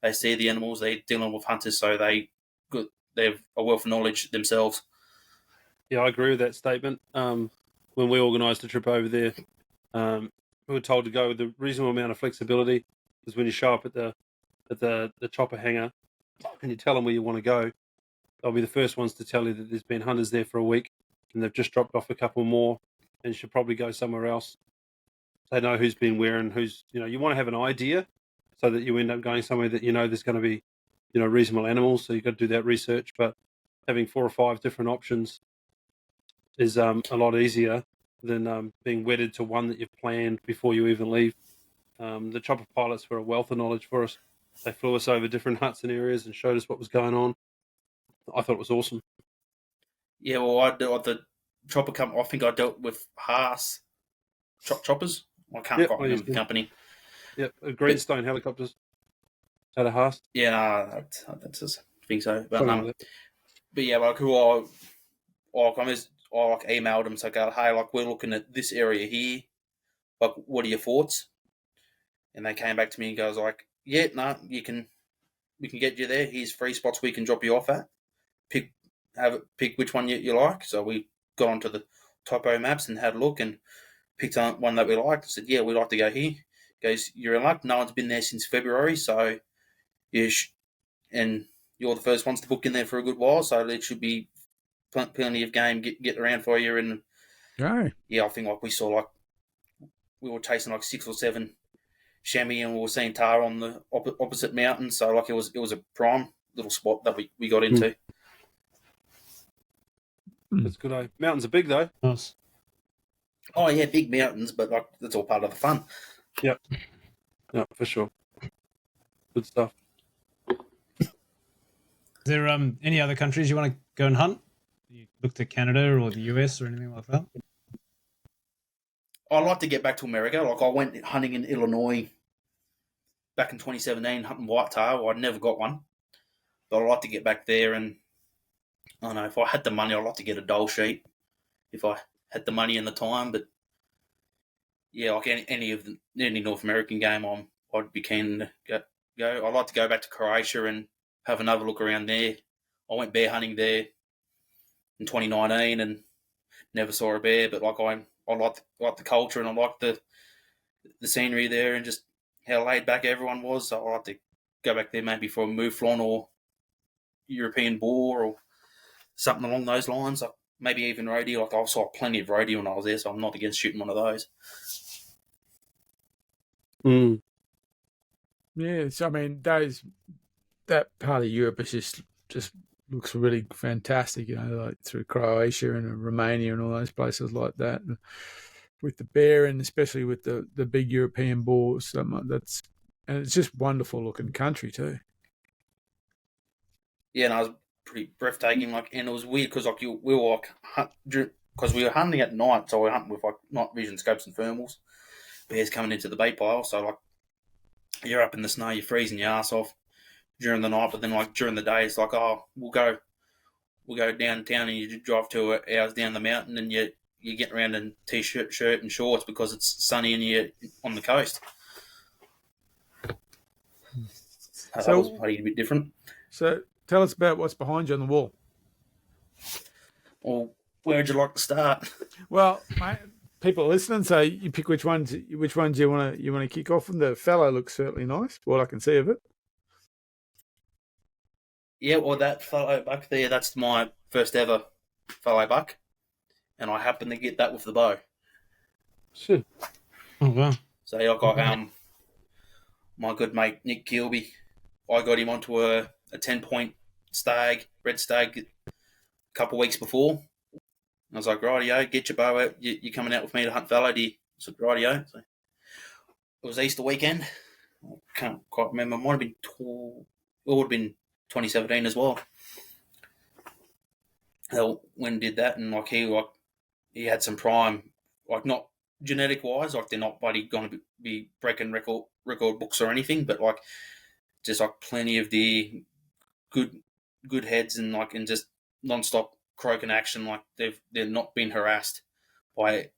They see the animals, they're dealing with hunters, so they have a wealth of knowledge themselves. Yeah, I agree with that statement. When we organised a trip over there, we were told to go with a reasonable amount of flexibility, because when you show up at the chopper hangar and you tell them where you want to go, they'll be the first ones to tell you that there's been hunters there for a week and they've just dropped off a couple more and you should probably go somewhere else. They know who's been where and who's, you want to have an idea so that you end up going somewhere that there's going to be, reasonable animals. So you've got to do that research. But having 4 or 5 different options is a lot easier than being wedded to one that you've planned before you even leave. The chopper pilots were a wealth of knowledge for us. They flew us over different huts and areas and showed us what was going on. I thought it was awesome. Yeah, well, I dealt with the chopper company. I think I dealt with Haas choppers. I can't quite remember the company. Yep, Greenstone helicopters out of Haas. Yeah, that's just think so. But yeah, like who I emailed them, so I go, hey, like we're looking at this area here. Like, what are your thoughts? And they came back to me and goes like, yeah, no, we can get you there. Here's 3 spots we can drop you off at. Pick which one you like. So we got onto the topo maps and had a look and picked one that we liked. I said, yeah, we'd like to go here. He goes, you're in luck. No one's been there since February, so and you're the first ones to book in there for a good while, so there should be plenty of game get around for you. And yeah, I think like we were chasing like 6 or 7 chamois and we were seeing tar on the opposite mountain, so like it was a prime little spot that we got into. That's good. Mountains are big though. Nice. Oh yeah, big mountains, but like that's all part of the fun. Yep. Yeah, for sure. Good stuff. Is there any other countries you want to go and hunt? You look to Canada or the US or anything like that? I'd like to get back to America. Like I went hunting in Illinois back in 2017, hunting whitetail. I never got one, but I'd like to get back there. And I don't know, if I had the money, I'd like to get a doll sheep if I had the money and the time. But yeah, like any North American game, I'd be keen to go. I'd like to go back to Croatia and have another look around there. I went bear hunting there in 2019 and never saw a bear, but like I like the culture and I like the scenery there and just how laid back everyone was. So I'd like to go back there maybe for a mouflon or European boar or something along those lines. Like maybe even rodeo. Like I saw plenty of rodeo when I was there, so I'm not against shooting one of those. Yeah, so I mean, that part of Europe is just looks really fantastic, like through Croatia and Romania and all those places like that, and with the bear and especially with the big European boars. And it's just wonderful looking country too. Yeah, and I was pretty breathtaking. Like, and it was weird because like we were like because we were hunting at night, so we were hunting with like night vision scopes and thermals. Bears coming into the bait pile, so like you're up in the snow, you're freezing your ass off during the night, but then like during the day, it's like, oh, we'll go downtown, and you drive 2 hours down the mountain, and you're getting around in t-shirt, shirt, and shorts because it's sunny and you're on the coast. So that was probably a bit different. So tell us about what's behind you on the wall. Well, where would you like to start? Well, mate, people are listening, so you pick which ones you want to kick off. And the fallow looks certainly nice. What I can see of it. Yeah, well, that fallow buck there, that's my first ever fallow buck, and I happened to get that with the bow. Shit. Oh wow! So I got my good mate Nick Kilby. I got him onto a 10-point stag, red stag, a couple of weeks before. I was like, rightio, get your bow out. You're coming out with me to hunt fallow deer. I said, rightio. So it was Easter weekend. I can't quite remember. It might have been it would have been 2017 as well. I went and did that, and he had some prime, like not genetic wise, like they're not bloody going to be breaking record books or anything, but like just like plenty of deer, good heads, and like and just non-stop croaking action. Like they're not been harassed by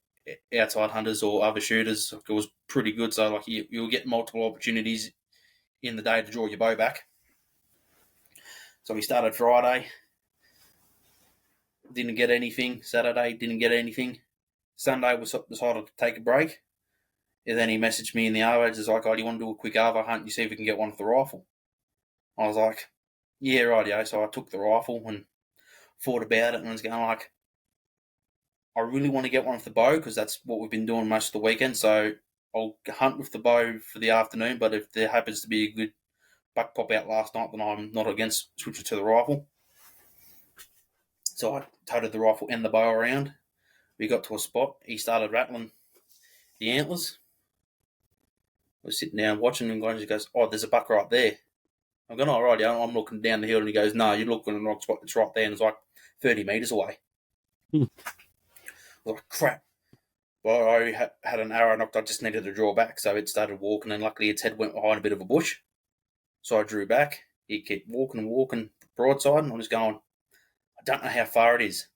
outside hunters or other shooters. Like it was pretty good. So like you'll get multiple opportunities in the day to draw your bow back. So we started Friday, didn't get anything. Saturday, didn't get anything. Sunday, we decided to take a break. And then he messaged me in the Arvo, just like, oh, do you want to do a quick Arvo hunt and you see if we can get one with the rifle? I was like, yeah, rightio. So I took the rifle and thought about it, and I was going like, I really want to get one with the bow because that's what we've been doing most of the weekend. So I'll hunt with the bow for the afternoon, but if there happens to be a good buck pop out last night, then I'm not against switching to the rifle. So I toted the rifle and the bow around. We got to a spot. He started rattling the antlers. I was sitting down watching him, and he goes, oh, there's a buck right there. I'm going, all right, yeah, I'm looking down the hill, and he goes, no, you're looking in the wrong spot. It's right there, and it's like 30 metres away. I was like, crap. Well, I had an arrow knocked. I just needed to draw back, so it started walking, and luckily its head went behind a bit of a bush. So I drew back. He kept walking broadside, and I'm just going, I don't know how far it is.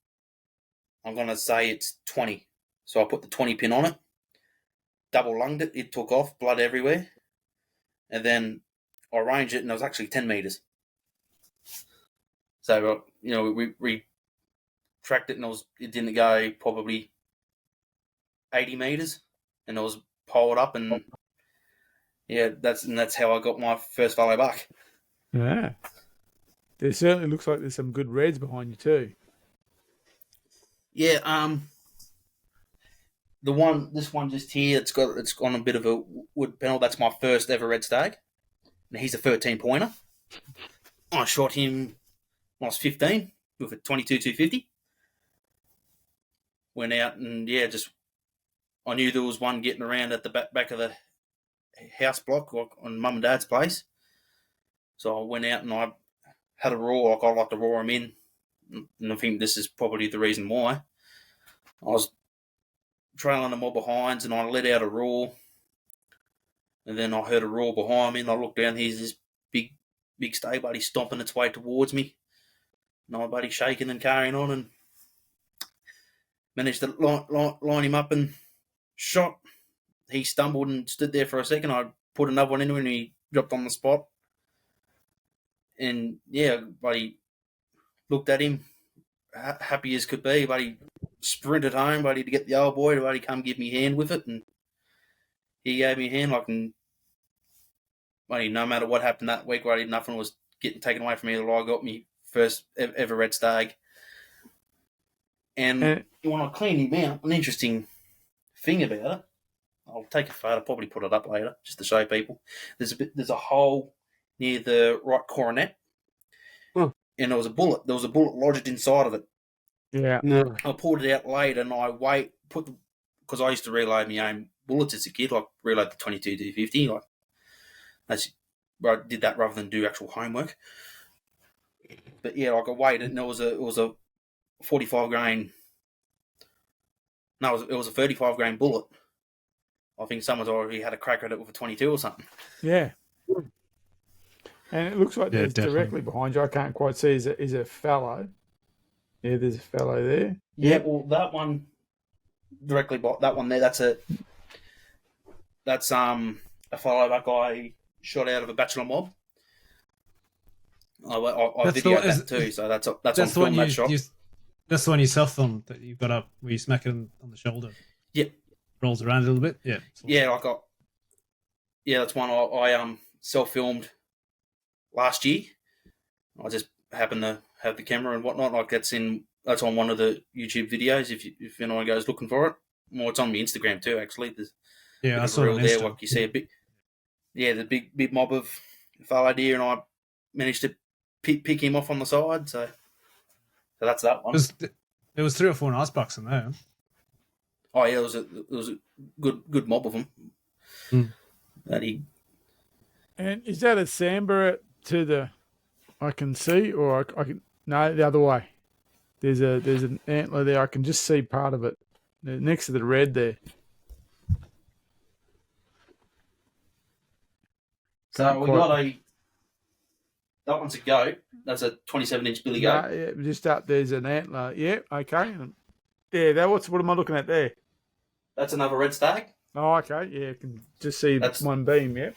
I'm going to say it's 20. So I put the 20 pin on it, double lunged it, it took off, blood everywhere. And then I ranged it, and it was actually 10 metres. So, we tracked it, and it didn't go probably 80 metres, and it was piled up, and yeah, that's how I got my first fallow buck. Yeah. There certainly looks like there's some good reds behind you too. Yeah, this one just here, it's on a bit of a wood panel. That's my first ever red stag, and he's a 13-pointer. I shot him when I was 15 with a 22-250. Went out and I knew there was one getting around at the back of the house block on Mum and Dad's place. So I went out and I had a roar. I like to roar him in, and I think this is probably the reason why. I was trailing them all behind, and I let out a roar, and then I heard a roar behind me, and I looked down. Here's this big stag buddy stomping its way towards me. And my buddy shaking and carrying on, and managed to line him up and shot. He stumbled and stood there for a second. I put another one into him, and he dropped on the spot. And buddy looked at him, happy as could be. Buddy sprinted home, buddy, to get the old boy to buddy come give me a hand with it, and he gave me a hand. Buddy, no matter what happened that week, buddy, nothing was getting taken away from me. I got me first ever red stag. And when I cleaned him out, an interesting thing about it, I'll take a photo, probably put it up later just to show people. There's a hole near the right coronet, and there was a bullet. There was a bullet lodged inside of it. Yeah. No. I pulled it out later, and I because I used to reload my own bullets as a kid. Like reload the 22-250. I did that rather than do actual homework. But I waited, and it was a 45 grain No, it was a 35 grain bullet. I think someone's already had a crack at it with a 22 or something. Yeah. And it looks like Yeah, there's definitely. directly behind you. I can't quite see. Is a fallow. Yeah, there's a fallow there. Yeah, well, that one directly that one there. That's a follow back I shot out of a bachelor mob. I videoed that too, so that's on the film. one That shot. That's the one you self-filmed that you've got up where you smack it on the shoulder. Yeah, rolls around a little bit. Yeah, yeah, that's one I self-filmed last year. I just happened to have the camera and whatnot. Like that's on one of the YouTube videos. If anyone goes looking for it, well, it's on my Instagram too. Actually, there's I saw it on there. Insta. Like you see a bit, the big mob of fallow deer, and I managed to pick him off on the side. So that's that one. There was 3 or 4 nice bucks in there. Oh yeah, it was a good mob of them. And is that a sambar to the? I can see, or I can no, the other way. There's an antler there. I can just see part of it next to the red there. So we got that one's a goat. That's a 27-inch billy goat. Yeah, just up there's an antler. Yeah, okay. Yeah, what am I looking at there? That's another red stag. Oh, okay. Yeah, I can just see that's one beam. Yeah.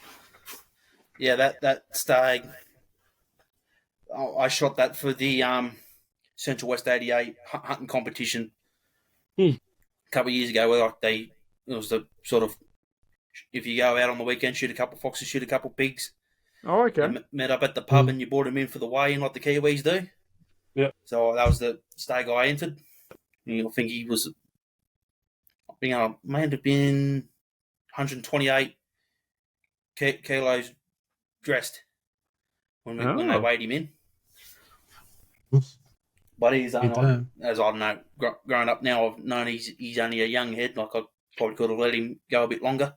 Yeah, that stag. I shot that for the Central West 88 hunting competition a couple of years ago. Where it was the sort of, if you go out on the weekend, shoot a couple of foxes, shoot a couple of pigs. Oh, okay. You met up at the pub and you brought them in for the weigh-in like the Kiwis do. Yeah. So that was the stag I entered. I think he was, may have been 128 kilos dressed when they weighed him in. But he's only, as I know, growing up now, I've known he's only a young head. Like I probably could have let him go a bit longer.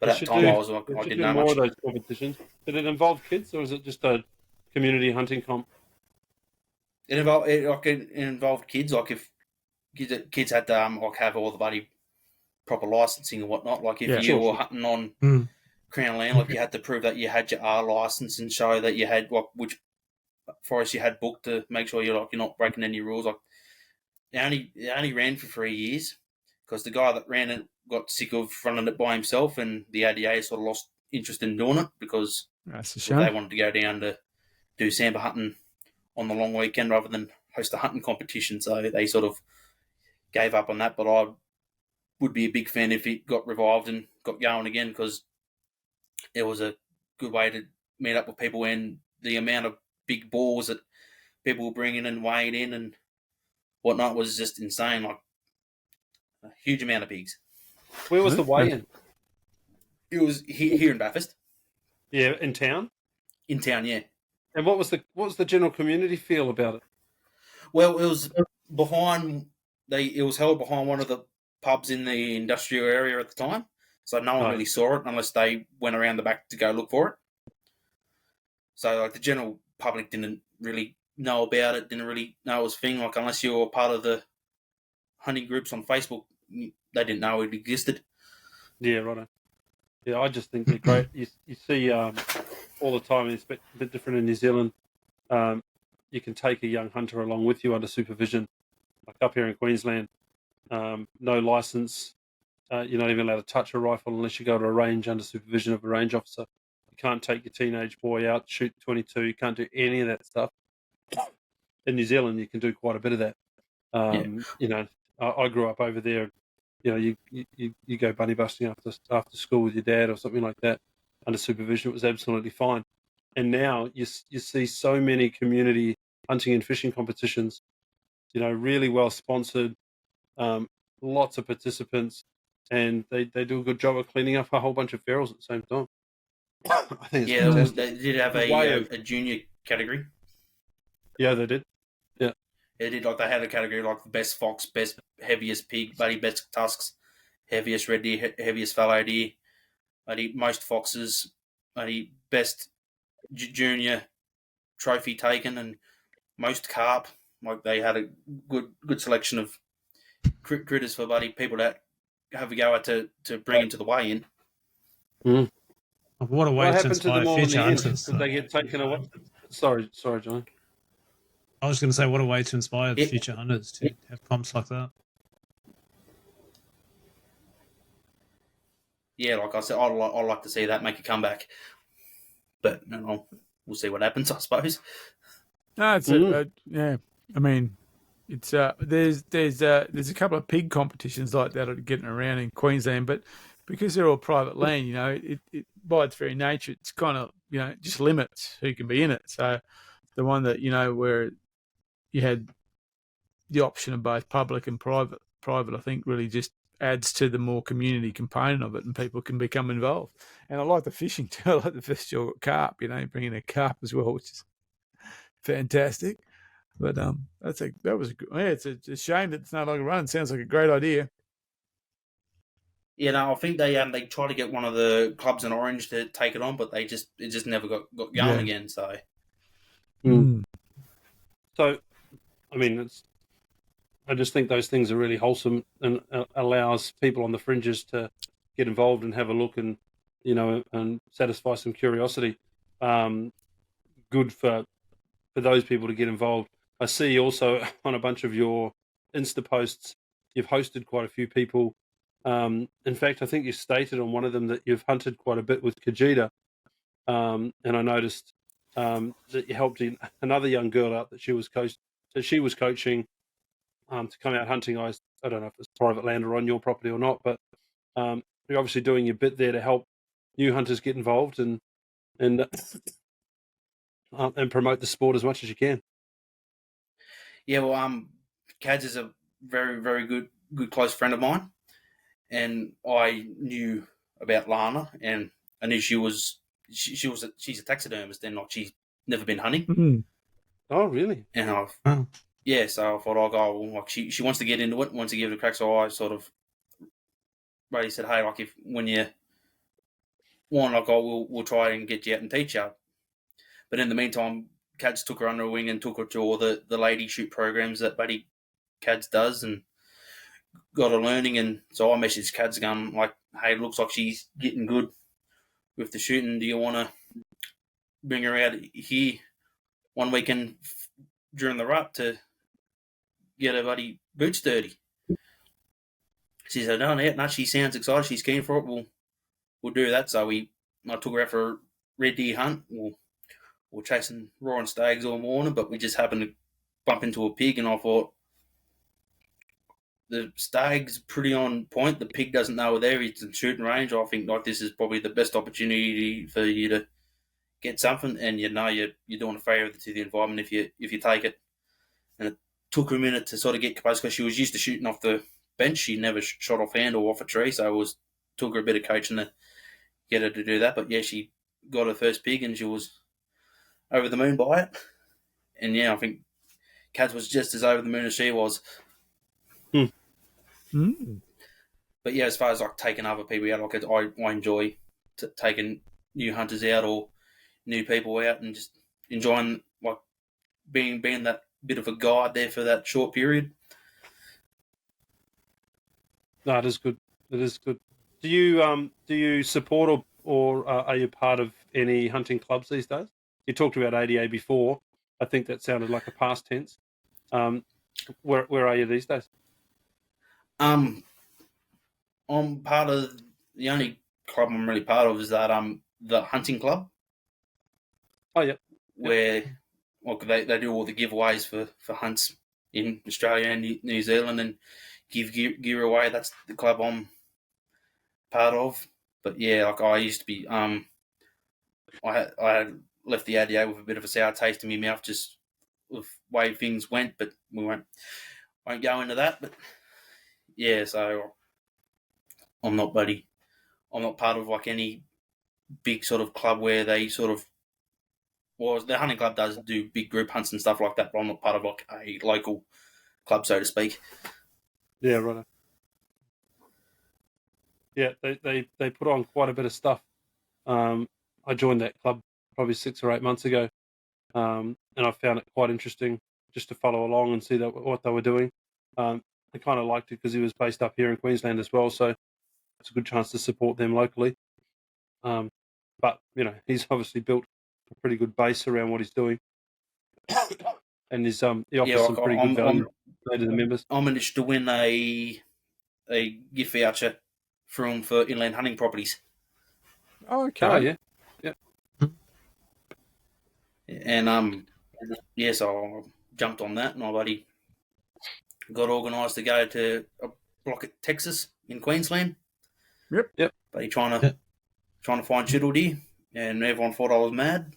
But at the time, I didn't know more much. of those competitions. Did it involve kids, or is it just a community hunting comp? It involved kids. Like if kids had to have all the bloody proper licensing and whatnot. Like if you were hunting on Crown land, like you had to prove that you had your R license and show that you had which forest you had booked to make sure you're not breaking any rules. Like it only ran for 3 years because the guy that ran it got sick of running it by himself, and the ADA sort of lost interest in doing it because they wanted to go down to do sambar hunting on the long weekend rather than host a hunting competition. So they sort of gave up on that. But I would be a big fan if it got revived and got going again because it was a good way to meet up with people, and the amount of big balls that people were bringing and weighing in and whatnot was just insane. Like a huge amount of pigs. Where was the weigh-in? It was here in Bathurst. Yeah, in town. In town, yeah. And what was the general community feel about it? Well, it was behind. It was held behind one of the pubs in the industrial area at the time, so no one really saw it unless they went around the back to go look for it. So, like the general public didn't really know about it. Didn't really know it was a thing. Like unless you were part of the hunting groups on Facebook, they didn't know it existed. Yeah, right. Yeah, I just think they're great. You see all the time, it's a bit different in New Zealand. You can take a young hunter along with you under supervision. Like up here in Queensland, no license. You're not even allowed to touch a rifle unless you go to a range under supervision of a range officer. You can't take your teenage boy out, shoot 22. You can't do any of that stuff. In New Zealand, you can do quite a bit of that. I grew up over there. You go bunny busting after school with your dad or something like that under supervision. It was absolutely fine. And now you see so many community hunting and fishing competitions, really well sponsored, lots of participants, and they do a good job of cleaning up a whole bunch of ferals at the same time. I think they did have a junior category. Yeah, they did. Yeah, they did. Like they had a category like the best fox, best heaviest pig, best tusks, heaviest red deer, heaviest fallow deer, most foxes, best junior trophy taken, and most carp. Like they had a good selection of critters for people that have a go at to bring into the weigh-in. Mm. What a way What to happened to inspire them all in future the end? hunters. Did they get taken away? Sorry, John. I was going to say, what a way to inspire Yeah. future hunters to have comps like that. Yeah, like I said, I'd like to see that make a comeback, but we'll see what happens, I suppose. No, it's yeah. I mean, it's there's a couple of pig competitions like that are getting around in Queensland, but because they're all private land, it by its very nature, it's kind of just limits who can be in it. So the one that where you had the option of both public and private, I think really just adds to the more community component of it, and people can become involved. And I like the fishing too. I like the fish or carp. Bringing a carp as well, which is fantastic. But it's a shame that it's no longer run. Sounds like a great idea. Yeah, no, I think they tried to get one of the clubs in Orange to take it on, but it just never got going again. So, So, I mean, I just think those things are really wholesome and allows people on the fringes to get involved and have a look and and satisfy some curiosity. Good for those people to get involved. I see also on a bunch of your Insta posts, you've hosted quite a few people. In fact, I think you stated on one of them that you've hunted quite a bit with Kajita. And I noticed that you helped another young girl out that she was coaching to come out hunting. I don't know if it's private land or on your property or not, but you're obviously doing your bit there to help new hunters get involved and promote the sport as much as you can. Yeah, well, Kads is a very, very good close friend of mine, and I knew about Lana, and I knew she's a taxidermist, and like she's never been hunting. Mm-hmm. Oh, really? And so I thought I'll go. Like she wants to get into it, wants to give it a crack. So I sort of, Brady said, hey, like when you want, like we'll try and get you out and teach you. But in the meantime, Cads took her under her wing and took her to all the lady shoot programs that Buddy Cads does, and got her learning. And so I messaged Cads going like, hey, it looks like she's getting good with the shooting. Do you want to bring her out here one weekend during the rut to get her buddy boots dirty? She said, no, she sounds excited. She's keen for it. We'll do that. So I took her out for a red deer hunt. We're chasing roaring stags all morning, but we just happened to bump into a pig, and I thought, the stag's pretty on point. The pig doesn't know we're there. He's in shooting range. I think like this is probably the best opportunity for you to get something, and you're doing a favour to the environment if you take it. And it took her a minute to sort of get composed because she was used to shooting off the bench. She never shot off hand or off a tree, so it took her a bit of coaching to get her to do that. But yeah, she got her first pig, and she was over the moon by it. And yeah, I think Kaz was just as over the moon as she was. But yeah, as far as like taking other people out, like I enjoy taking new hunters out or new people out, and just enjoying like being that bit of a guide there for that short period. No, it is good. It is good. Do you support or are you part of any hunting clubs these days? You talked about ADA before. I think that sounded like a past tense. Where are you these days? I'm part of the only club I'm really part of is that the hunting club. Oh yeah. Where they do all the giveaways for hunts in Australia and New Zealand and give gear away. That's the club I'm part of. But yeah, like I used to be I had left the ADA with a bit of a sour taste in my mouth just with the way things went, but we won't go into that. But yeah, so I'm not part of like any big sort of club where they sort of, well, the hunting club does do big group hunts and stuff like that, but I'm not part of like a local club, so to speak. Yeah, right. Yeah, they put on quite a bit of stuff. I joined that club probably 6 or 8 months ago, and I found it quite interesting. just to follow along and see what they were doing. I kind of liked it because he was based up here in Queensland as well, so it's a good chance to support them locally. But he's obviously built a pretty good base around what he's doing, and he offers some pretty good value to the members. I managed to win a gift voucher from for inland hunting properties. Oh, okay. Oh yeah. And so I jumped on that, and I buddy got organised to go to a block at Texas in Queensland. Yep. But he trying to find chiddle deer, and everyone thought I was mad.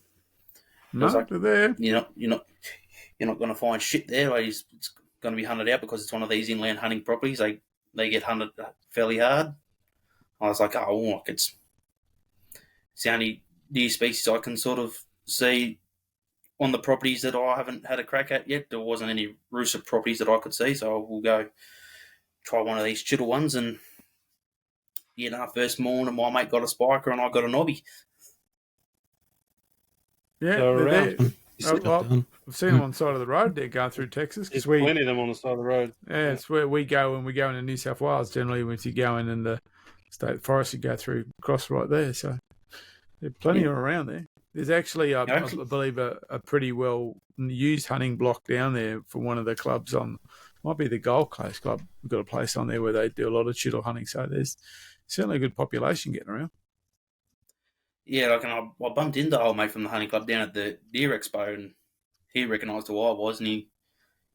No, like, they're there. You're not going to find shit there. Like, it's going to be hunted out because it's one of these inland hunting properties. They get hunted fairly hard. I was like, it's the only deer species I can sort of see on the properties that I haven't had a crack at yet. There wasn't any rooster properties that I could see, so we'll go try one of these chiddle ones. And first morning, my mate got a spiker and I got a knobby. Yeah, they're there. I've seen them on the side of the road. They're going through Texas. There's plenty of them on the side of the road. Yeah, it's where we go when we go into New South Wales. Generally, when you go in the state forest, you go through across right there. So there's plenty of around there. There's actually, I believe, a pretty well used hunting block down there for one of the clubs might be the Gold Coast Club. We've got a place on there where they do a lot of chiddle hunting. So there's certainly a good population getting around. Yeah, I bumped into old mate from the hunting club down at the Deer Expo, and he recognised who I was, and he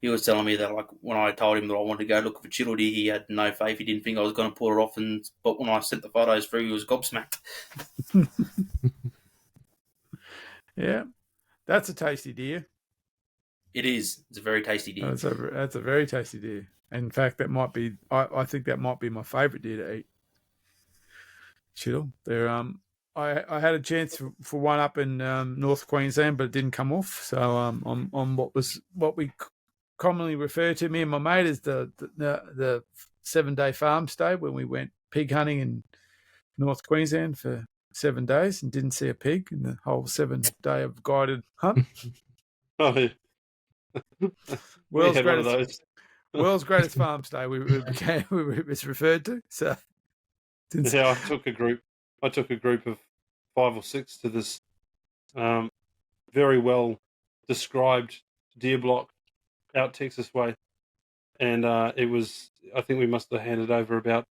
was telling me that, like, when I told him that I wanted to go look for chiddle deer, he had no faith. He didn't think I was going to pull it off, but when I sent the photos through, he was gobsmacked. Yeah, that's a tasty deer. It is. It's a very tasty deer. That's a very tasty deer. In fact, that might be. I think that might be my favourite deer to eat. Chiddle. They're I had a chance for one up in North Queensland, but it didn't come off. So on what we commonly refer to, me and my mate, as the 7-day farm stay, when we went pig hunting in North Queensland for 7 days and didn't see a pig in the whole 7-day of guided hunt. Oh, yeah. World's greatest farm stay. It's referred to. So I took a group of 5 or 6 to this very well described deer block out Texas way, and it was, I think we must have handed over about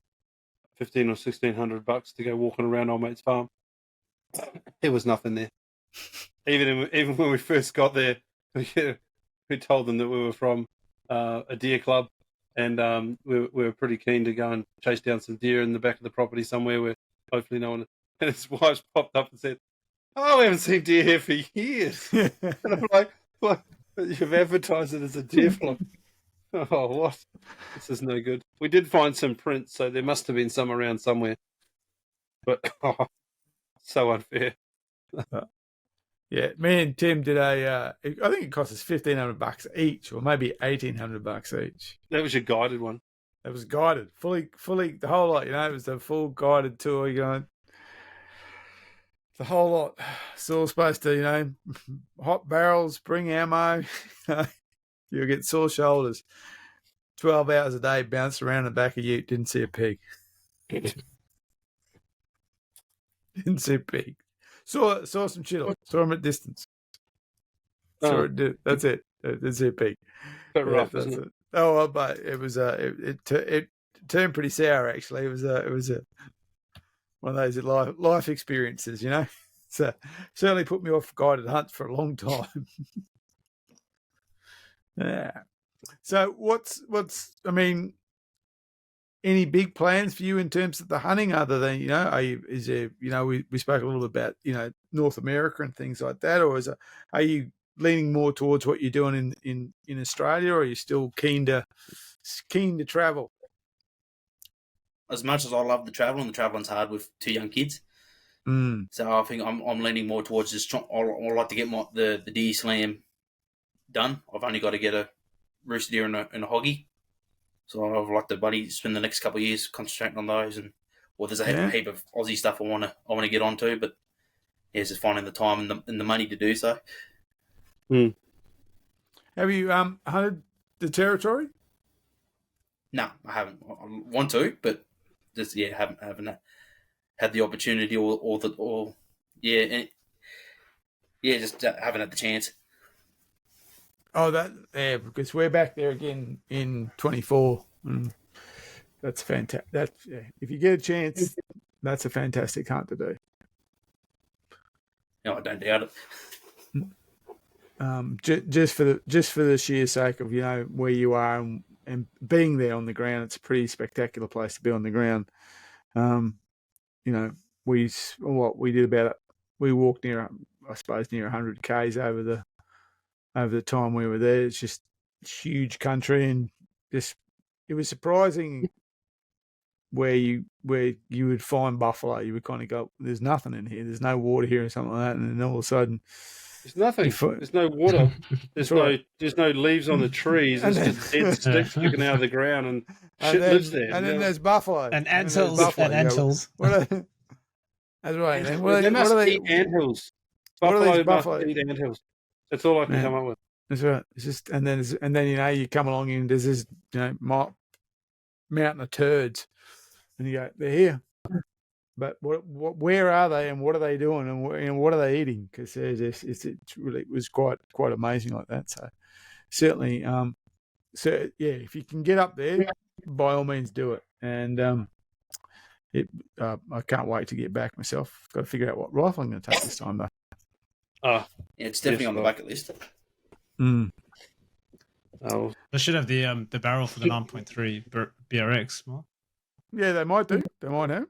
$1,500 or $1,600 to go walking around old mate's farm. There was nothing there. Even when we first got there, we told them that we were from a deer club, and we were pretty keen to go and chase down some deer in the back of the property somewhere where hopefully no one. And his wife popped up and said, "Oh, we haven't seen deer here for years." And I'm like, "What? You've advertised it as a deer flock." Oh, what? This is no good. We did find some prints, so there must have been some around somewhere. But so unfair. Yeah, me and Tim did I think it cost us $1,500 each, or maybe $1,800 each. That was your guided one. It was guided, fully the whole lot. It was a full guided tour. The whole lot. It's all supposed to, hot barrels, bring ammo. You'll get sore shoulders. 12 hours a day, bounced around the back of you. Didn't see a pig. Didn't see a pig. Saw some chiddle. Saw them at distance. That's it. Didn't see a pig. Bit rough, isn't it? Oh, well, but it was it turned pretty sour, actually. It was one of those life experiences, So certainly put me off guided hunts for a long time. Yeah. So what's any big plans for you in terms of the hunting, other than, is there, we spoke a little about, North America and things like that, or are you leaning more towards what you're doing in Australia, or are you still keen to travel? As much as I love the traveling's hard with 2 young kids. So I think I'm leaning more towards just I like to get the deer slam done. I've only got to get a rooster deer and a hoggy. So I'd like to spend the next couple of years concentrating on those, there's a heap of Aussie stuff I want to get onto, but it's just finding the time and the money to do so. Have you hunted the territory? No, I haven't. I want to, but just haven't had the opportunity just haven't had the chance. Oh, because we're back there again in 24. That's fantastic. If you get a chance, that's a fantastic hunt to do. No, I don't doubt it. Just for the sheer sake of where you are and being there on the ground, it's a pretty spectacular place to be on the ground. We walked near 100 k's over the time we were there. It's just huge country, and just it was surprising where you would find buffalo. You would kind of go, "There's nothing in here. There's no water here," or something like that, and then all of a sudden, there's nothing. There's no water. There's no leaves on the trees. There's just dead sticks sticking out of the ground, and shit lives there. And then there's buffalo and anthills and anthills. That's right. They must eat anthills. Buffalo must eat anthills. That's all I can come up with. That's right. It's just and then you come along and there's this mountain of turds, and you go, they're here, but where are they and what are they doing and what are they eating? Because it really was quite amazing like that. So certainly, if you can get up there, by all means do it. And I can't wait to get back myself. Got to figure out what rifle I'm going to take this time though. It's definitely on the bucket list. Oh, they should have the barrel for the 9.3 BRX. Mark. Yeah, they might do. They might have.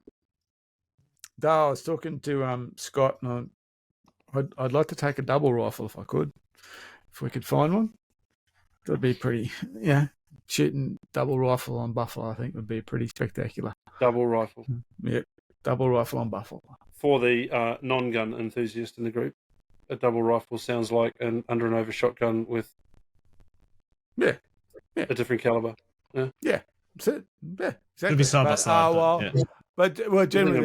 Though I was talking to Scott, and I'd like to take a double rifle if I could, if we could find one. That'd be pretty. Shooting double rifle on buffalo, I think, would be pretty spectacular. Double rifle. Yep, double rifle on buffalo. For the non-gun enthusiast in the group, a double rifle sounds like an under and over shotgun with a different caliber. Yeah, that's it. Yeah, exactly. It'll be side by side. But generally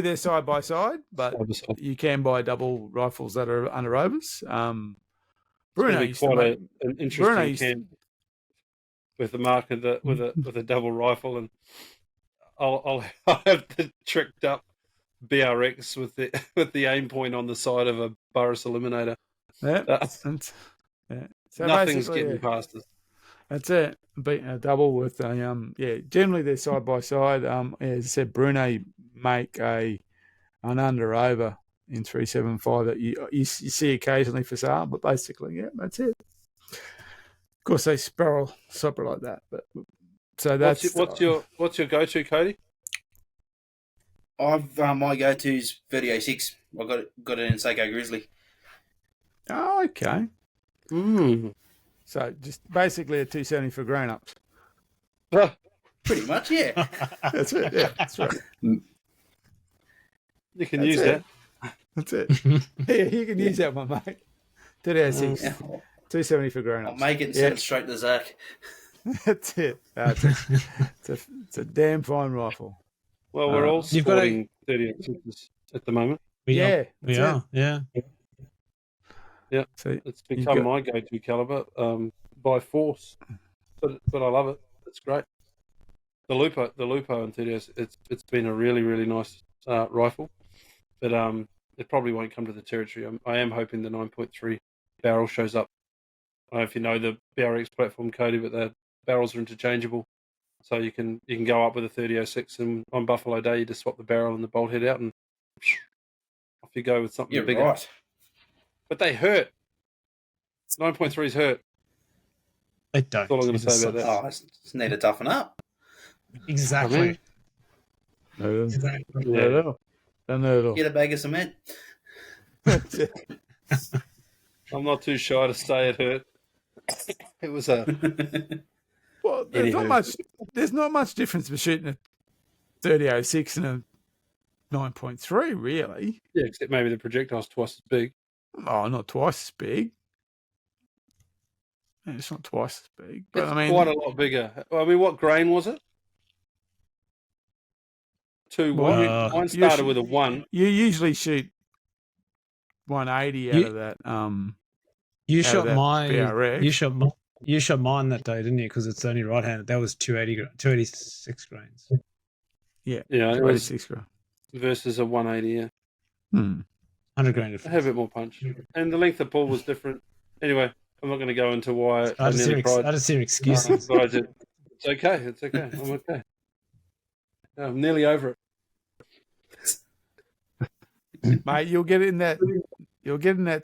they're side by side. But you can buy double rifles that are under overs. Bruno used to make an interesting camp with the marker with a double rifle, and I'll have the tricked up BRX with the aim point on the side of a Bathurst eliminator. So nothing's getting past us. That's it. Beating a double with a generally they're side by side. As I said, Bruno make an under over in 375 that you see occasionally for sale, but basically, that's it. Of course, they spiral separate like that, but so that's what's your go-to, Cody? My go-to is 30-06. I got it in Seiko Grizzly. Oh, okay. So just basically a 270 for grown-ups. Pretty much, yeah. That's it. Yeah, that's right. You can use that. That's it. Yeah, you can use that one, mate. 30-06. 270 for grown-ups. I'll make it and send it straight to Zach. That's it. It's a damn fine rifle. Well, we're all sporting 30-06s at the moment. We are. Yeah. So it's become my go-to caliber by force, but I love it. It's great. The Lupo in 30s, it's been a really, really nice rifle, but it probably won't come to the territory. I am hoping the 9.3 barrel shows up. I don't know if you know the BRX platform, Cody, but the barrels are interchangeable, so you can go up with a 30-06, and on Buffalo Day you just swap the barrel and the bolt head out, and off you go with something bigger. Right. But they hurt. 9.3s hurt. They don't. That's all I'm going to say about that. Oh, just need to toughen up. Exactly. No. Get a bag of cement. I'm not too shy to say it hurt. It was a. Well, there's not much difference between shooting a 30-06 and a 9.3, really. Yeah, except maybe the projectile's twice as big. Oh, not twice as big. It's not twice as big, but it's quite a lot bigger. I mean, what grain was it? 2 1. Mine started with a 1. You usually shoot 180 out of that. You out shot of that mine. BRX. You shot mine that day, didn't you? Because it's only right-handed. That was 286 grains. Yeah, it was 26 gram. versus a 180. Yeah, 100 grain I difference. have a bit more punch, and the length of pull was different. Anyway, I'm not going to go into why I just nearly cried. I just hear excuses. But I did. It's okay. It's okay. I'm okay. I'm nearly over it. Mate, you'll get in that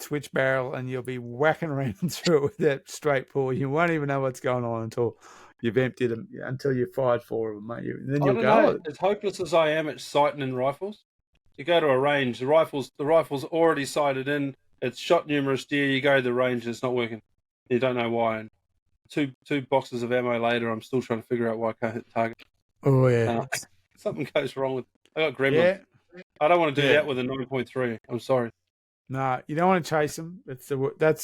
switch barrel and you'll be whacking around through it with that straight pull. You won't even know what's going on until you've emptied them, until you've fired 4 of them, mate. And then I you'll don't go. know. As hopeless as I am at sighting in rifles, you go to a range, the rifle's already sighted in. It's shot numerous deer. You go to the range and it's not working. You don't know why. And two boxes of ammo later, I'm still trying to figure out why I can't hit the target. Oh, yeah. Something goes wrong with. I got gremlins. Yeah. I don't want to do that with a 9.3. I'm sorry. No, you don't want to chase them. That's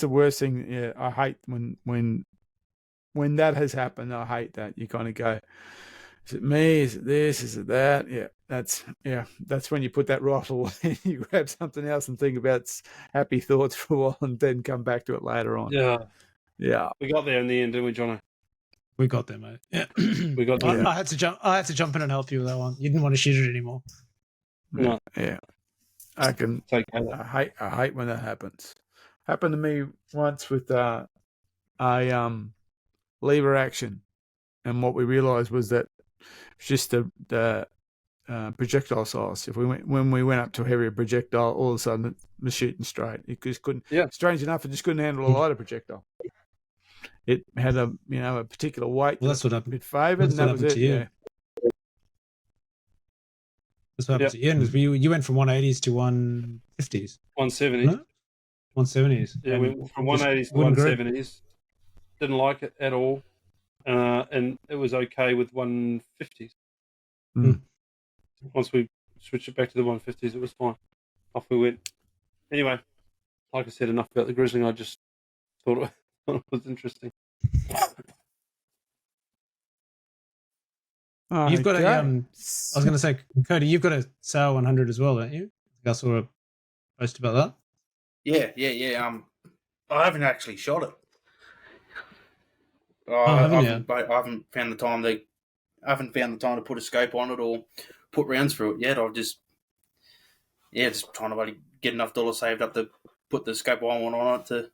the worst thing. Yeah, I hate when that has happened. I hate that. You kind of go, is it me? Is it this? Is it that? Yeah, that's when you put that rifle away and you grab something else and think about happy thoughts for a while and then come back to it later on. Yeah. We got there in the end, didn't we, Jono? We got there, mate. Yeah, we got there. I had to jump in and help you with that one. You didn't want to shoot it anymore. No. Yeah. I hate when that happens. Happened to me once with a lever action, and what we realised was that it's just the projectile size. When we went up to a heavier projectile, all of a sudden it was shooting straight. It just couldn't. Yeah. Strange enough, it just couldn't handle a lighter projectile. It had a particular weight. Well, that's what happened. It favoured, and that was it. Yeah. That's what happened to you. You went from 180s to 150s. 170s. No? 170s. Yeah, we went from 180s to 170s. Didn't like it at all. And it was okay with 150s. Once we switched it back to the 150s, it was fine. Off we went. Anyway, like I said, enough about the grizzling. I just thought it was interesting. You've got I was going to say, Cody, you've got a SAR 100 as well, don't you? I saw a post about that. Yeah. I haven't actually shot it. I haven't found the time to put a scope on it or put rounds through it yet. I've just trying to get enough dollars saved up to put the scope I want on it to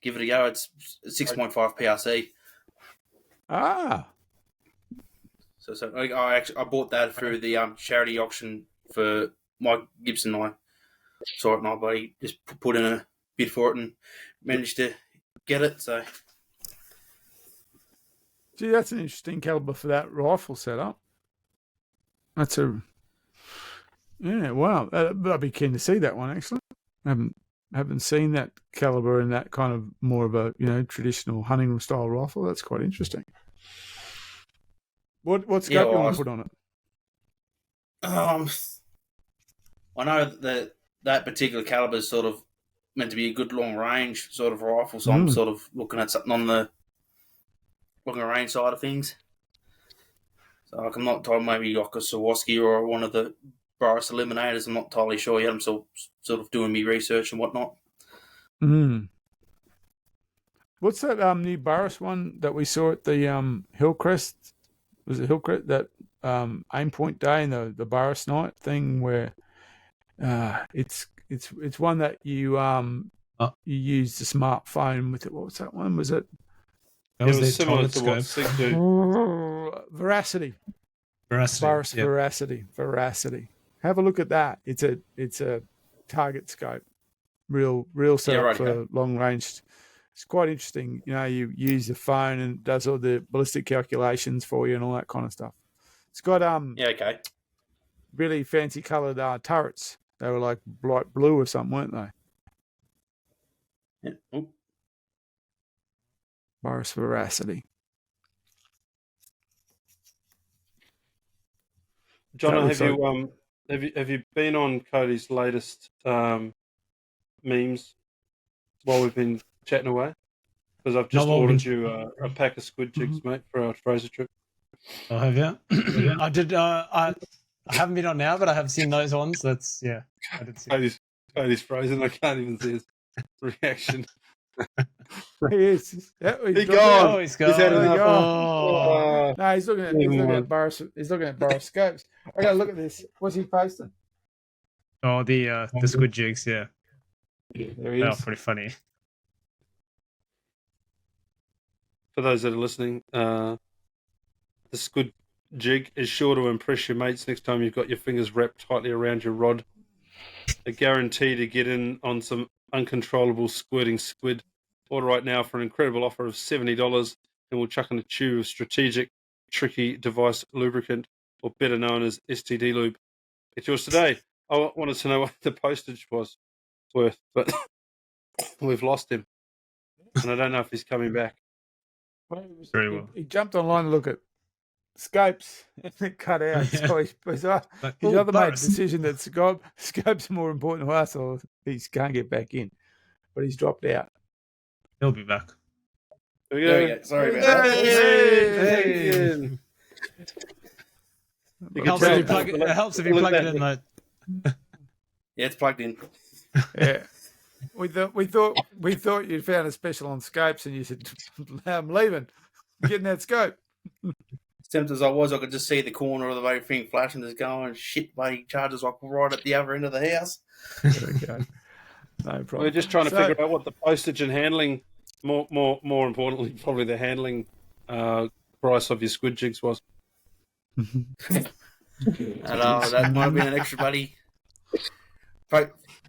give it a go. It's 6.5 PRC. So I bought that through the charity auction for Mike Gibson. I saw it and I just put in a bid for it and managed to get it. So, gee, that's an interesting caliber for that rifle setup. Wow. I'd be keen to see that one actually. Haven't seen that caliber in that kind of more of a traditional hunting style rifle. That's quite interesting. What scope do you want to put on it? I know that particular caliber is sort of meant to be a good long range sort of rifle, so I'm sort of looking at something on the long range side of things. So I'm not told, maybe like a Swarovski or one of the Bathurst Eliminators. I'm not entirely sure yet. I'm still sort of doing me research and whatnot. What's that new Bathurst one that we saw at the Hillcrest? Was it Hillcrest, that aim point day and the Bathurst night thing where it's one that you you use the smartphone with it. What was that one? Was it? It was similar to what Sig do. Veracity. Bathurst Veracity. Have a look at that. It's a target scope. Real setup for long range. It's quite interesting. You use the phone and it does all the ballistic calculations for you and all that kind of stuff. It's got really fancy coloured turrets. They were like light blue or something, weren't they? Yeah. Oh. Bathurst Veracity. John, have you been on Cody's latest memes while we've been chatting away? Because I've just ordered you a pack of squid jigs, mate, for our Fraser trip. Oh, have you? I did. I haven't been on now, but I have seen those ones. I did see. Cody's frozen. I can't even see his reaction. He is. Yeah, He's dropped gone. out. Oh, he's gone. He's had Oh, enough. Oh. No, he's looking at Boris. He's looking at Boris Scopes. I got to look at this. What's he posting? Oh, the squid jigs, yeah. There he They are is. pretty funny. For those that are listening, the squid jig is sure to impress your mates next time you've got your fingers wrapped tightly around your rod. A guarantee to get in on some uncontrollable squirting squid. Order right now for an incredible offer of $70, and we'll chuck in a tube of strategic, tricky device lubricant, or better known as STD lube. Get yours today. I wanted to know what the postage was worth, but we've lost him, and I don't know if he's coming back. Very well. He jumped online to look at scopes and it cut out. So he's either made a decision that scopes are more important to us, or he can't get back in. But he's dropped out. He'll be back. There we There we go. go. Sorry about that. Hey! It helps if you plug it in, mate. Yeah, it's plugged in. Yeah. We thought you'd found a special on scopes, and you said, "I'm leaving, getting that scope." As tempted as I was, I could just see the corner of the very thing flashing, just going, shit, buddy, charges like right at the other end of the house. Okay. No problem. We're just trying to figure out what the postage and handling, more importantly, probably the handling price of your squid jigs was. And that might have been an extra, buddy.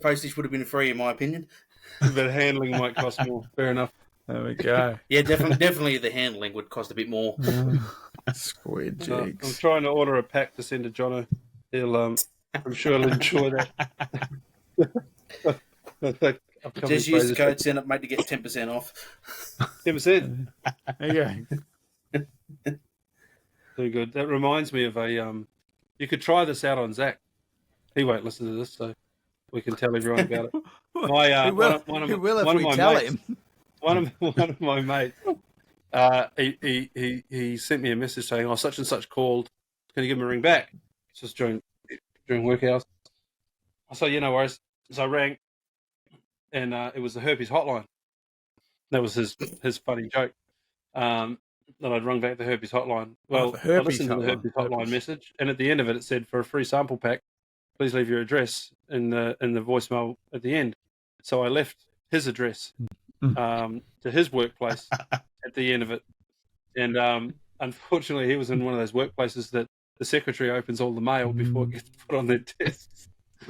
Postage would have been free, in my opinion. But handling might cost more. Fair enough. There we go. Yeah, definitely the handling would cost a bit more. Squid I'm jigs. trying to order a pack to send to Jono. He'll, I'm sure he'll enjoy that. Just use the code send up, mate, to get 10% off. 10%. There you go. Very good. That reminds me of a. You could try this out on Zach. He won't listen to this, so we can tell everyone about it. My, He will if we tell him. One of my mates, he sent me a message saying, "Oh, such and such called. Can you give him a ring back?" It's just during work hours. I said, "Yeah, no worries." So I rang, and it was the herpes hotline. That was his funny joke. Then I'd rung back the herpes hotline. Well, I listened to the herpes hotline message, and at the end of it said, "For a free sample pack, please leave your address in the voicemail at the end." So I left his address to his workplace at the end of it, and unfortunately, he was in one of those workplaces that the secretary opens all the mail before it gets put on their desks.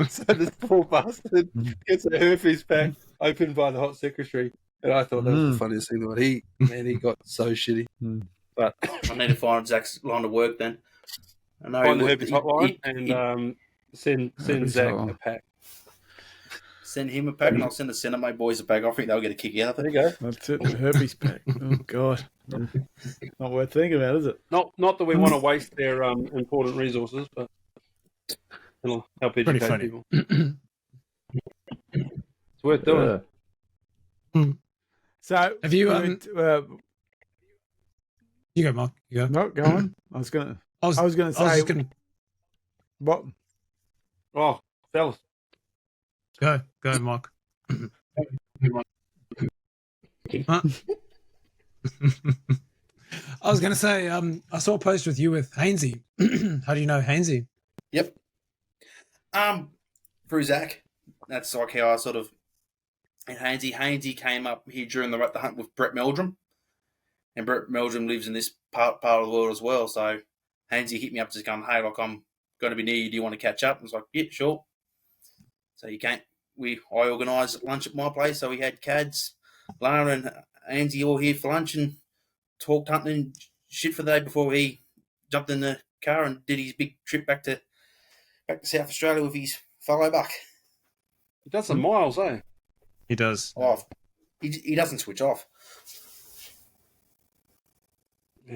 So this poor bastard gets a herpes pack opened by the hot secretary, and I thought that was the funniest thing. That he got so shitty. But I need to find Zach's line of work then. I know find the herpes hotline and send Zach a pack. Send him a pack, and I'll send the Cinema Boys a pack. I think they'll get a kick out of it. There you go. That's it. The herpes pack. Oh God, not worth thinking about, is it? Not that we want to waste their important resources, but it'll help educate people. It's worth doing. So have you? You go, Mark. You go. No, go on. I was gonna say. What? Oh, fellas. Go, Mark. Huh? I was going to say, I saw a post with you with Hainsey. How do you know Hainsey? Yep. Through Zach. That's like how I sort of. And Hainsey came up here during the hunt with Brett Meldrum, and Brett Meldrum lives in this part of the world as well. So Hainsey hit me up just going, "Hey, like I'm going to be near you. Do you want to catch up?" I was like, "Yeah, sure." So you can't. I organised lunch at my place, so we had Cads, Lara, and Hainsey all here for lunch and talked hunting and shit for the day before he jumped in the car and did his big trip back to South Australia with his fellow buck. He does some miles, eh? He does. Oh, he doesn't switch off.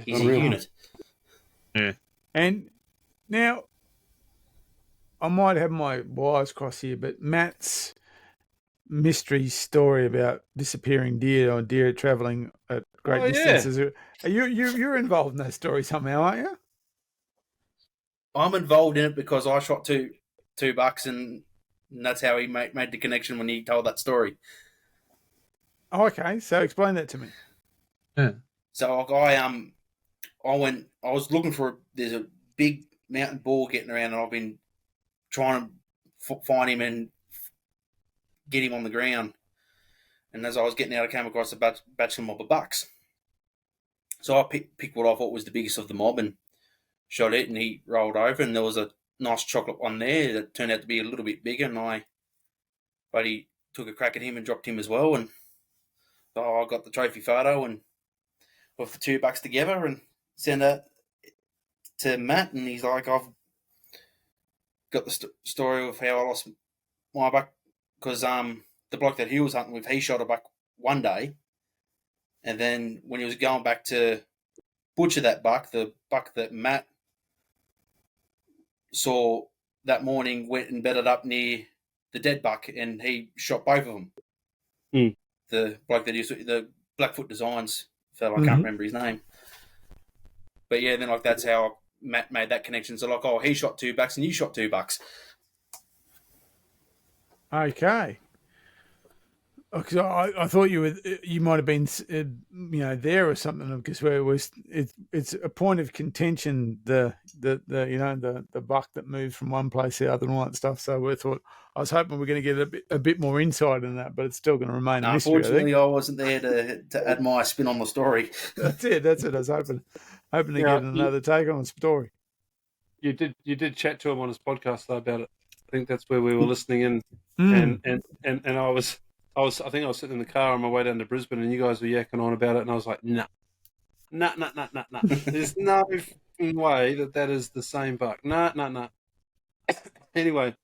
He's a unit. Yeah. And now, I might have my wires crossed here, but Matt's mystery story about disappearing deer or deer travelling at great distances. Yeah. You're involved in that story somehow, aren't you? I'm involved in it because I shot two bucks, and that's how he made the connection when he told that story. Oh, okay, so explain that to me. Yeah. So like, I was looking for. There's a big mountain boar getting around, and I've been trying to find him and get him on the ground. And as I was getting out, I came across a bachelor mob of bucks. So I picked what I thought was the biggest of the mob and shot it, and he rolled over, and there was a nice chocolate one there that turned out to be a little bit bigger, and buddy took a crack at him and dropped him as well, and I got the trophy photo and with the $2 together and sent it to Matt, and he's like, I've got the story of how I lost my buck because the bloke that he was hunting with, he shot a buck one day, and then when he was going back to butcher that buck, the buck that Matt saw that morning went and bedded up near the dead buck, and he shot both of them. Mm. The bloke that the Blackfoot Designs fellow, I can't remember his name, but yeah, then like that's how Matt made that connection. So like, oh, he shot $2 and you shot $2. Okay. Because I thought you might have been there or something, because where it's a point of contention, the buck that moves from one place to the other and all that stuff. So I was hoping we're going to get a bit more insight in that, but it's still going to remain a mystery. Unfortunately, I wasn't there to add my spin on the story. That's it. I was hoping to get another take on the story. You did chat to him on his podcast though about it. I think that's where we were listening in, and I think I was sitting in the car on my way down to Brisbane, and you guys were yakking on about it, and I was like, nah. There's no way that is the same buck. Nah. Anyway,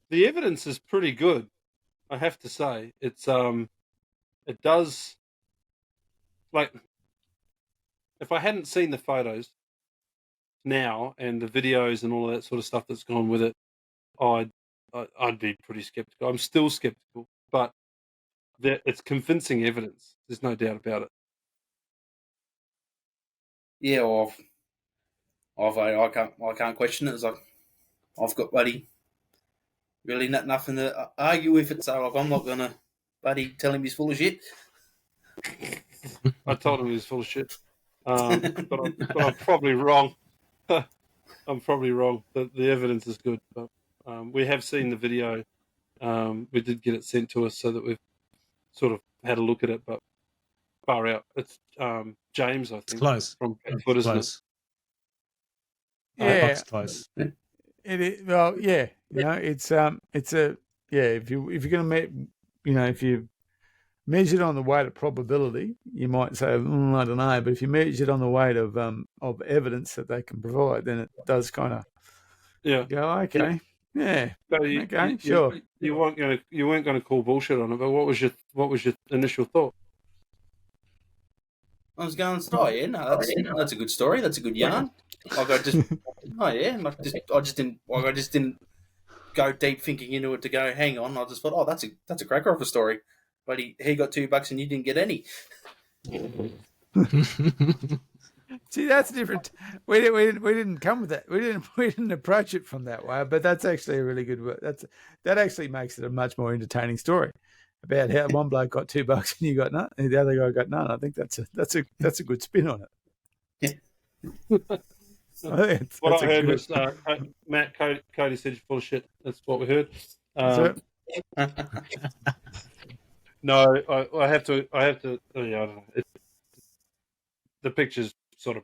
the evidence is pretty good, I have to say. It does, like, if I hadn't seen the photos now and the videos and all of that sort of stuff that's gone with it, I'd be pretty skeptical. I'm still skeptical, but it's convincing evidence. There's no doubt about it. Yeah, well, I can't question it. It's like I've got really nothing to argue with it. So like, I'm not gonna tell him he's full of shit. I told him he was full of shit, but I'm probably wrong. I'm probably wrong. The evidence is good, but we have seen the video. We did get it sent to us so that we've sort of had a look at it, but far out. It's James, I think. It's close. From Bathurst, isn't it? Yeah, it's close. It is, well, yeah. It's if you're going to if you measure it on the weight of probability, you might say, I don't know, but if you measure it on the weight of evidence that they can provide, then it does kind of go, okay. Yeah. So sure. You weren't going to call bullshit on it, but what was your initial thought? I was going, that's a good story. That's a good yarn. Like I just didn't go deep thinking into it to go, hang on. I just thought, that's a cracker of a story. But he got $2 and you didn't get any. See, that's different. We didn't come with that. We didn't approach it from that way. But that's actually a really good word. That actually makes it a much more entertaining story about how one bloke got $2 and you got none, and the other guy got none. I think that's a good spin on it. Yeah. What I heard was Matt Cody said you're full of shit. That's what we heard. No, I have to. I don't know. The pictures sort of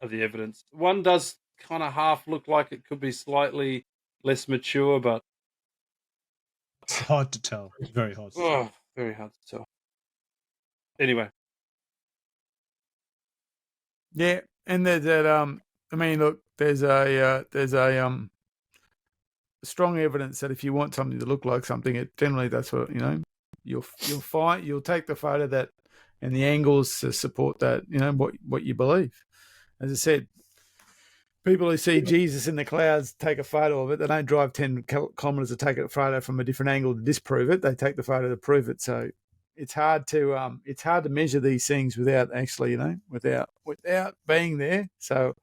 are the evidence. One does kind of half look like it could be slightly less mature, but it's hard to tell. It's very hard to tell. Very hard to tell. Anyway. Yeah, and there's that. I mean, look, there's a strong evidence that if you want something to look like something, generally that's what you'll take the photo that and the angles to support that, what you believe. As I said, people who see Jesus in the clouds take a photo of it. They don't drive 10 kilometres to take a photo from a different angle to disprove it. They take the photo to prove it. So it's hard to measure these things without actually, without being there. So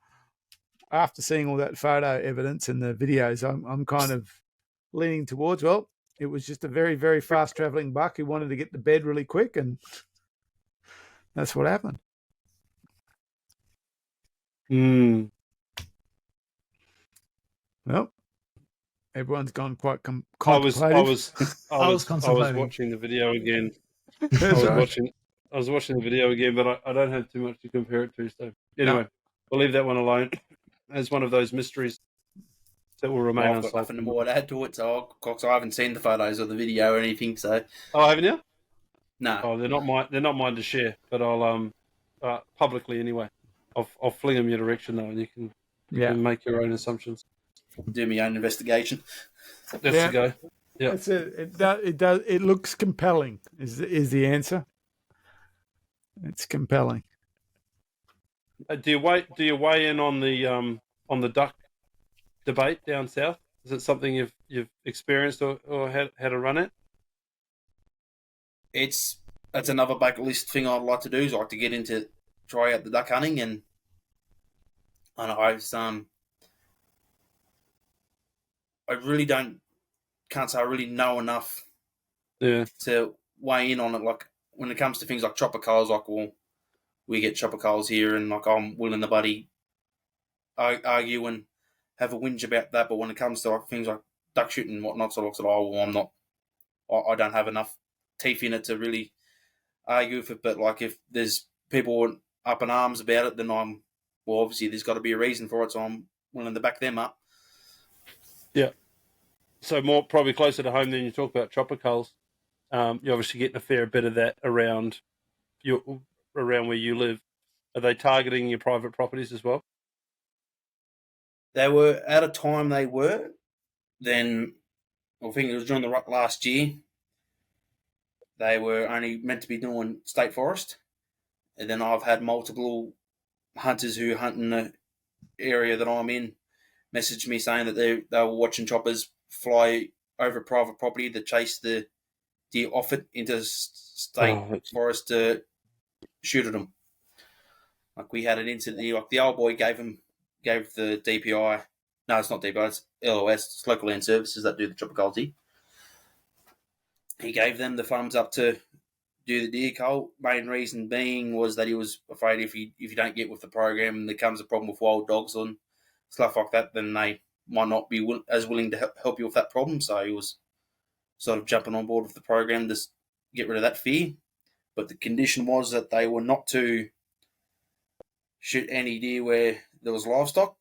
after seeing all that photo evidence and the videos, I'm kind of leaning towards, well, It was just a very, very fast traveling buck who wanted to get to bed really quick, and that's what happened. Well, everyone's gone quite contemplative. I was contemplating. watching the video again. Sorry. I was watching the video again, but I don't have too much to compare it to. So anyway, we'll leave that one alone as one of those mysteries that will remain I've got unsolved. nothing more to add to it, so I haven't seen the photos or the video or anything. So, haven't you? No. Oh, they're not mine to share, but I'll publicly anyway. I'll fling them your direction though, and you can make your own assumptions. Do my own investigation. That's the go. Yeah, It looks compelling. Is the answer? It's compelling. Do you weigh in on the duck debate down south? Is it something you've experienced or had a run at? That's another bucket list thing I'd like to do. Is like to get into try out the duck hunting, and I really can't say I really know enough to weigh in on it. Like when it comes to things like chopper culls, like, well, we get chopper culls here, and like I'm willing to buddy argue and have a whinge about that. But when it comes to like things like duck shooting and whatnot, so I don't have enough teeth in it to really argue with it. But like if there's people up in arms about it, then obviously there's got to be a reason for it, so I'm willing to back them up. Yeah. So more probably closer to home than you talk about chopper culls. You're obviously getting a fair bit of that around where you live. Are they targeting your private properties as well? They were at a time. They were. Then I think it was during the rut last year. They were only meant to be doing state forest, and then I've had multiple hunters who hunt in the area that I'm in message me saying that they were watching choppers fly over private property to chase the deer off it into state forest to shoot at them. Like we had an incident, like the old boy gave the DPI. No, it's not DPI. It's LOS. It's Local Land Services that do the chopper culls. He gave them the thumbs up to do the deer cull. Main reason being was that he was afraid if you don't get with the program and there comes a problem with wild dogs and stuff like that, then they might not be as willing to help you with that problem. So he was sort of jumping on board with the program to get rid of that fear. But the condition was that they were not to shoot any deer where there was livestock.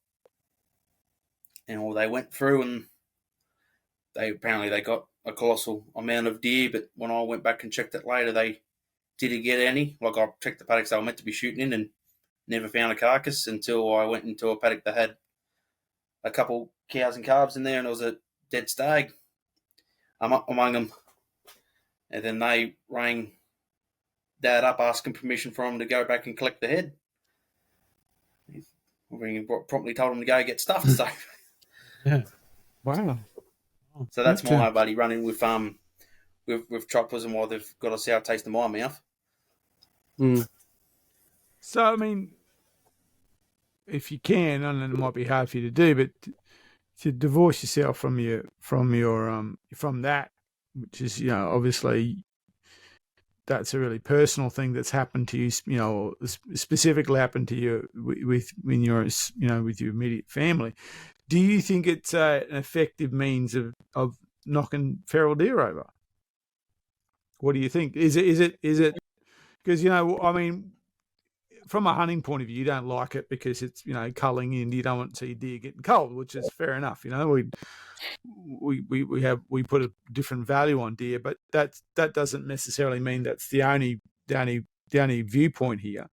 And they went through and they got a colossal amount of deer, but when I went back and checked it later, they didn't get any. Like I checked the paddocks they were meant to be shooting in and never found a carcass until I went into a paddock that had a couple cows and calves in there, and there was a dead stag among them. And then they rang Dad up asking permission for him to go back and collect the head. We promptly told him to go get stuffed. So, yeah, wow. So that's my buddy running with choppers, and why they've got a sour taste in my mouth. Mm. So I mean, if you can, and it might be hard for you to do, but to divorce yourself from that, which is, obviously that's a really personal thing that's happened to you, specifically happened to you with your immediate family. Do you think it's an effective means of knocking feral deer over? What do you think? Is it because from a hunting point of view, you don't like it because it's culling and you don't want to see deer getting culled, which is fair enough. We put a different value on deer, but that doesn't necessarily mean that's the only viewpoint here.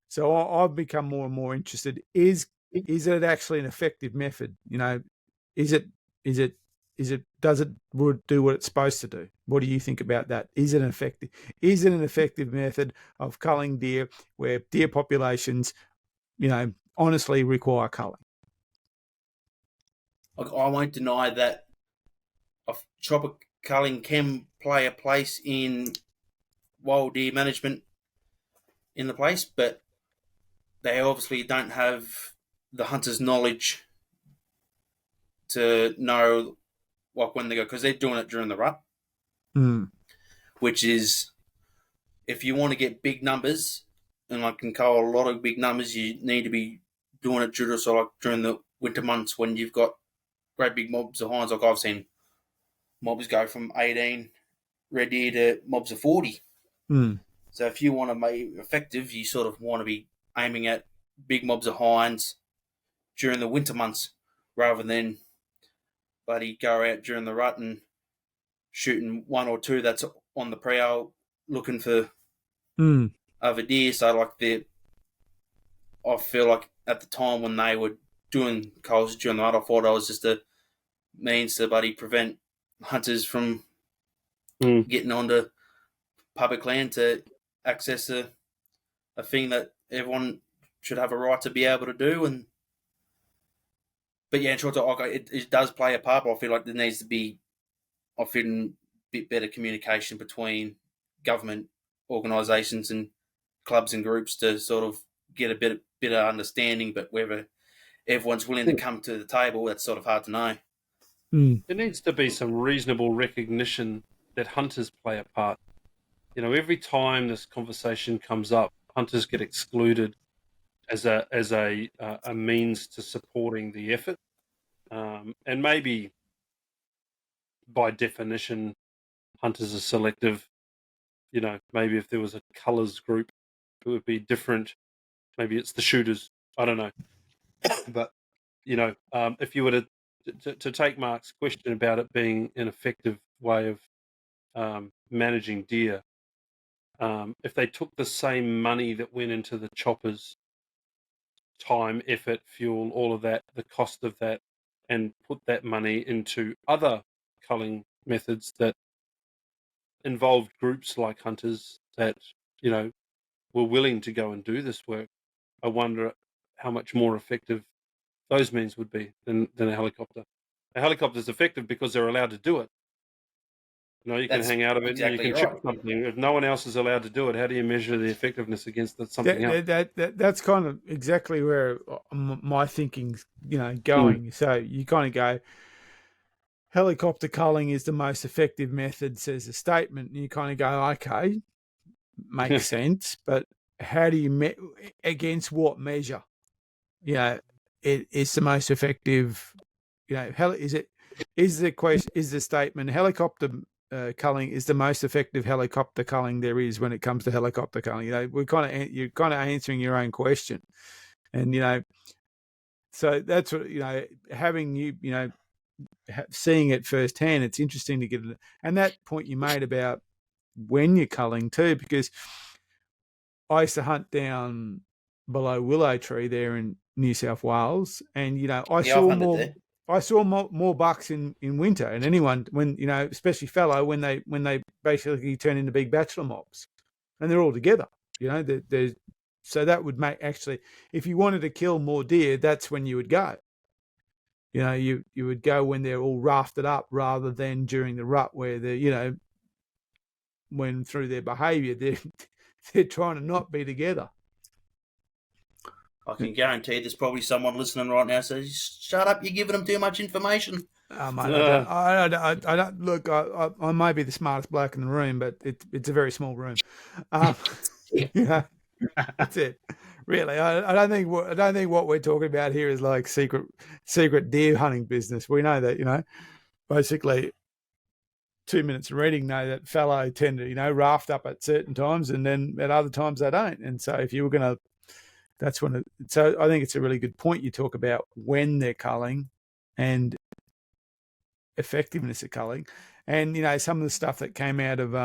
So I've become more and more interested. Is it actually an effective method? Does it do what it's supposed to do? What do you think about that? Is it an effective method of culling deer where deer populations, honestly require culling? I won't deny that chopper culling can play a place in wild deer management in the place, but they obviously don't have the hunter's knowledge to know like when they go, because they're doing it during the rut, which is if you want to get big numbers, and I can call a lot of big numbers, you need to be doing it during the winter months when you've got great big mobs of hinds. Like I've seen mobs go from 18 red deer to mobs of 40. So if you want to make it effective, you sort of want to be aiming at big mobs of hinds during the winter months rather than bloody go out during the rut and shooting one or two that's on the prowl looking for other deer. So I feel like at the time when they were doing culls during the rut, I thought I was just a means to prevent hunters from getting onto public land to access a thing that everyone should have a right to be able to do. But yeah, in short, it does play a part. But I feel like there needs to be, a bit better communication between government organisations and clubs and groups to sort of get a bit of understanding. But whether everyone's willing to come to the table, that's sort of hard to know. There needs to be some reasonable recognition that hunters play a part. You know, every time this conversation comes up, hunters get excluded as a means to supporting the effort, and maybe by definition, hunters are selective. You know, maybe if there was a colours group, it would be different. Maybe it's the shooters. I don't know. But you know, if you were to take Mark's question about it being an effective way of managing deer, if they took the same money that went into the choppers, time, effort, fuel, all of that, the cost of that, and put that money into other culling methods that involved groups like hunters that, you know, were willing to go and do this work, I wonder how much more effective those means would be than a helicopter. A helicopter is effective because they're allowed to do it. You know, you can hang out of it and you can shoot something. If no one else is allowed to do it, how do you measure the effectiveness against something else? That's kind of exactly where my thinking's, going. So you kind of go, helicopter culling is the most effective method, says the statement. And you kind of go, okay, makes sense. But how do you against what measure? It's the most effective. Is the statement helicopter culling is the most effective helicopter culling there is when it comes to helicopter culling? You're kind of answering your own question, and so that's what having seeing it firsthand. It's interesting to get it, and that point you made about when you're culling too, because I used to hunt down below Willow Tree there in New South Wales, and I saw more bucks in winter, and anyone when especially fallow when they basically turn into big bachelor mobs, and they're all together. So that would make, actually, if you wanted to kill more deer, that's when you would go. You would go when they're all rafted up, rather than during the rut where they're when through their behaviour they're trying to not be together. I can guarantee there's probably someone listening right now says, "Shut up! You're giving them too much information." Mate, I don't look. I may be the smartest bloke in the room, but it's a very small room. That's it. Really, I don't think what we're talking about here is like secret deer hunting business. We know that basically 2 minutes of reading know that fallow tend to raft up at certain times, and then at other times they don't. And so if you were going to, that's when so I think it's a really good point you talk about when they're culling and effectiveness of culling. And some of the stuff that came out of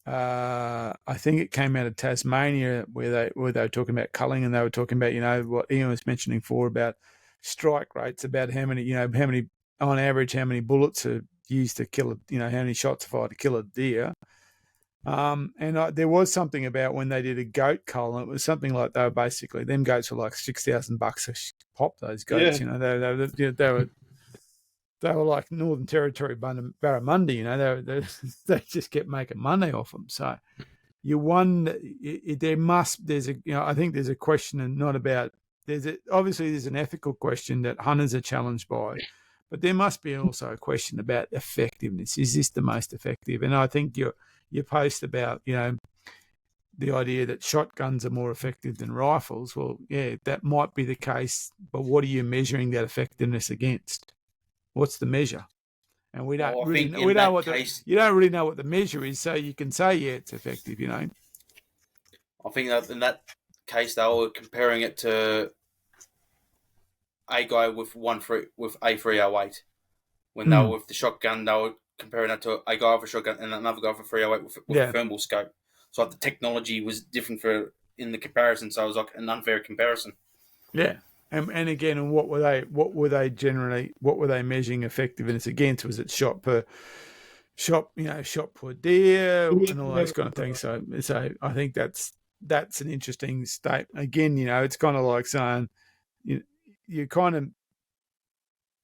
I think it came out of Tasmania where they were talking about culling, and they were talking about what Ian was mentioning before about strike rates, about how many on average how many bullets are used to kill how many shots are fired to kill a deer. And there was something about when they did a goat cull, and it was something like they were basically, them goats were like $6,000 a pop. Those goats, they were like Northern Territory barramundi. They just kept making money off them. So you wonder, I think there's a question, and not about obviously there's an ethical question that hunters are challenged by, But there must be also a question about effectiveness. Is this the most effective? And I think your post about, the idea that shotguns are more effective than rifles, well, yeah, that might be the case, but what are you measuring that effectiveness against? What's the measure? And we don't really know. You don't really know what the measure is, so you can say, yeah, it's effective, I think that in that case, they were comparing it to a guy with a 308. When they were with the shotgun, they were comparing that to a guy with a shotgun and another guy with a 308 with a thermal scope. So the technology was different in the comparison, so it was like an unfair comparison. Yeah. And again, what were they measuring effectiveness against? Was it shot per deer and all those kind of things? So I think that's an interesting statement. Again, it's kind of like saying, you kind of,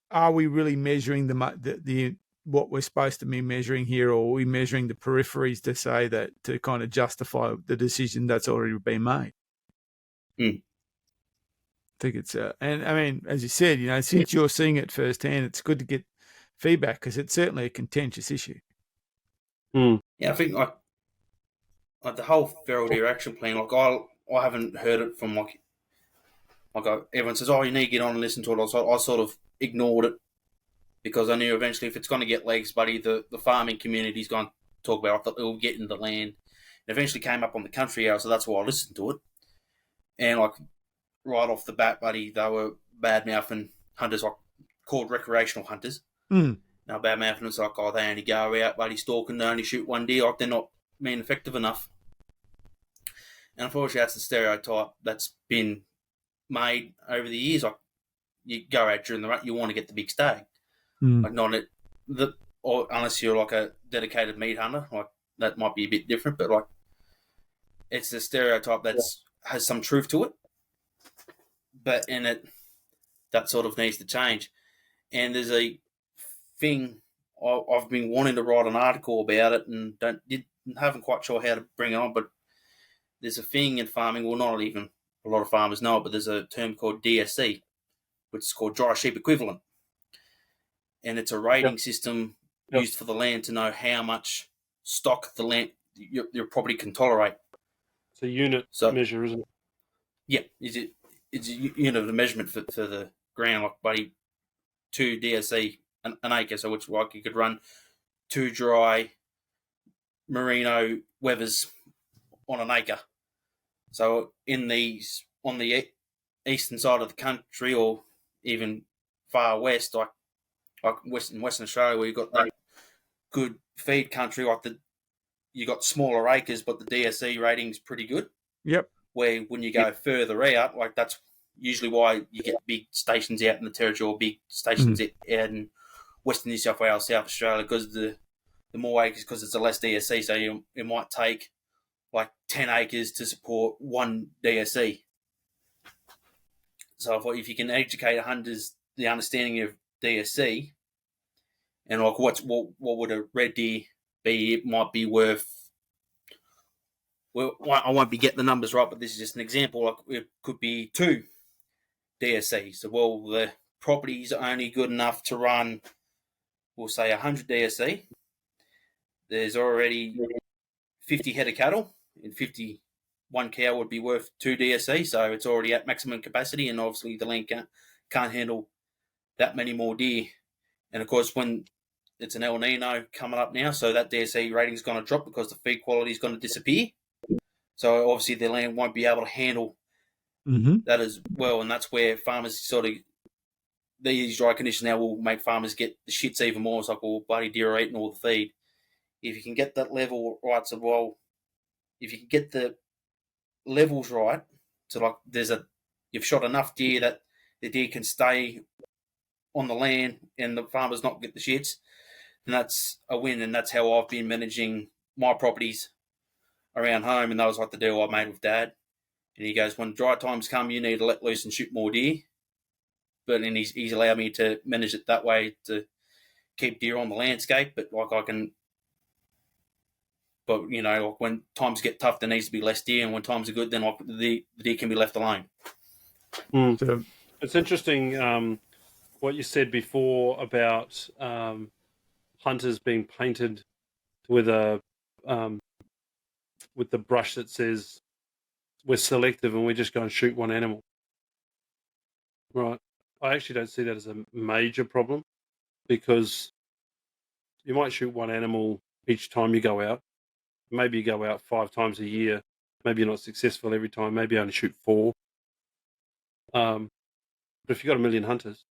are we really measuring the what we're supposed to be measuring here, or are we measuring the peripheries to say that, to kind of justify the decision that's already been made? I think it's and I mean, as you said, since you're seeing it firsthand, it's good to get feedback, because it's certainly a contentious issue. Yeah, I think like the whole feral deer action plan, like I haven't heard it from like everyone says, oh, you need to get on and listen to it. I sort of ignored it, because I knew eventually if it's going to get legs, buddy, the farming community's going to talk about it. I thought it will get into the land. It eventually came up on the country hour, so that's why I listened to it. And like right off the bat, buddy, they were bad-mouthing hunters, like called recreational hunters. Now bad-mouthing is like, oh, they only go out, buddy, stalking, they only shoot one deer, like they're not being effective enough. And unfortunately, that's the stereotype that's been made over the years. Like you go out during the rut, you want to get the big stag. Like not or unless you're like a dedicated meat hunter, like that might be a bit different. But like it's a stereotype has some truth to it. But in it, that sort of needs to change. And there's a thing I've been wanting to write an article about it, and haven't quite sure how to bring it on. But there's a thing in farming. Well, not even a lot of farmers know it, but there's a term called DSE, which is called dry sheep equivalent. And it's a rating system used for the land to know how much stock the land your property can tolerate. It's a unit measure, isn't it? Yeah, it's a unit of measurement for the ground, like buddy, 2 DSE an acre. So which like you could run 2 dry merino wethers on an acre. So on the eastern side of the country, or even far west, like Western Australia, where you've got that good feed country, like you got smaller acres, but the DSE rating's pretty good. Yep. Where when you go further out, like that's usually why you get big stations out in the territory, or big stations out in Western New South Wales, South Australia, because the more acres, because it's a less DSE, so it might take like 10 acres to support 1 DSE. So I thought if you can educate hunters the understanding of DSE, and like what would a red deer be? It might be worth. Well, I won't be getting the numbers right, but this is just an example. Like it could be 2 DSE. So the property's only good enough to run, we'll say 100 DSE. There's already 50 head of cattle, and 51 cow would be worth 2 DSE. So it's already at maximum capacity, and obviously the land can't handle that many more deer. And of course, when it's an El Nino coming up now, so that DSE rating is going to drop because the feed quality is going to disappear. So obviously the land won't be able to handle that as well. And that's where farmers sort of, these dry conditions now will make farmers get the shits even more. It's like, well, bloody deer are eating all the feed. If you can get that level right, so well, if you can get the levels right, so like you've shot enough deer that the deer can stay on the land and the farmers not get the shits, then that's a win. And that's how I've been managing my properties around home. And that was like the deal I made with Dad. And he goes, when dry times come, you need to let loose and shoot more deer. But then he's allowed me to manage it that way to keep deer on the landscape. But like I can, but you know, like when times get tough, there needs to be less deer, and when times are good, then like the deer can be left alone. So it's interesting. what you said before about hunters being painted with a with the brush that says we're selective and we just go and shoot one animal. Right. I actually don't see that as a major problem, because you might shoot one animal each time you go out. Maybe you go out 5 times a year. Maybe you're not successful every time. Maybe you only shoot 4. But if you've got 1 million hunters,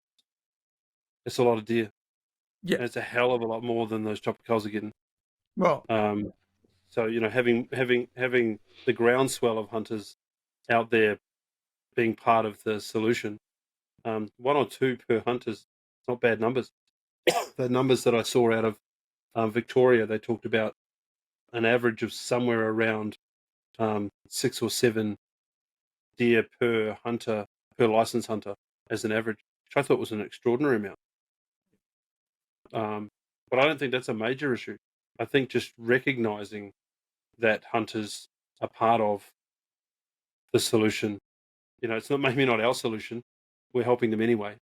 it's a lot of deer. Yeah. And it's a hell of a lot more than those tropicals are getting. Well, so, you know, having the groundswell of hunters out there being part of the solution, 1 or 2 per hunters, it's not bad numbers. The numbers that I saw out of Victoria, they talked about an average of somewhere around 6 or 7 deer per hunter, per licensed hunter, as an average, which I thought was an extraordinary amount. But I don't think that's a major issue. I think just recognizing that hunters are part of the solution. You know, it's not maybe not our solution. We're helping them anyway.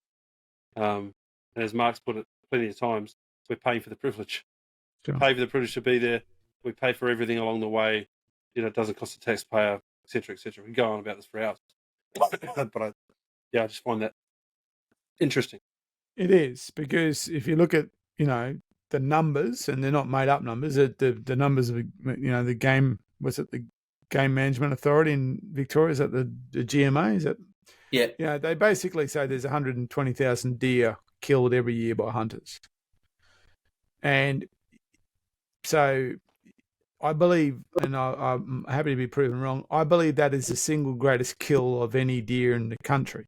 And as Mark's put it plenty of times, we're paying for the privilege. Sure. We pay for the privilege to be there. We pay for everything along the way. You know, it doesn't cost the taxpayer, et cetera, et cetera. We can go on about this for hours. But I just find that interesting. It is, because if you look at, you know, the numbers, and they're not made up numbers, the numbers of, you know, the game, was it the Game Management Authority in Victoria? Is that the GMA? Is that? Yeah. You know, they basically say there's 120,000 deer killed every year by hunters. And so I believe, and I'm happy to be proven wrong, I believe that is the single greatest kill of any deer in the country.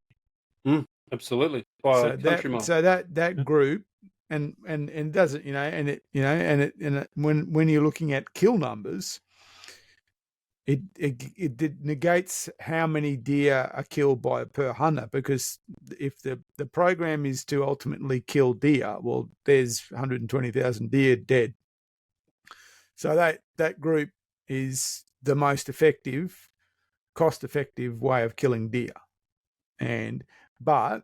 Absolutely. So that group, and doesn't, you know, and it when you're looking at kill numbers, it negates how many deer are killed per hunter, because if the program is to ultimately kill deer, well, there's 120,000 deer dead. So that group is the most effective, cost-effective way of killing deer. But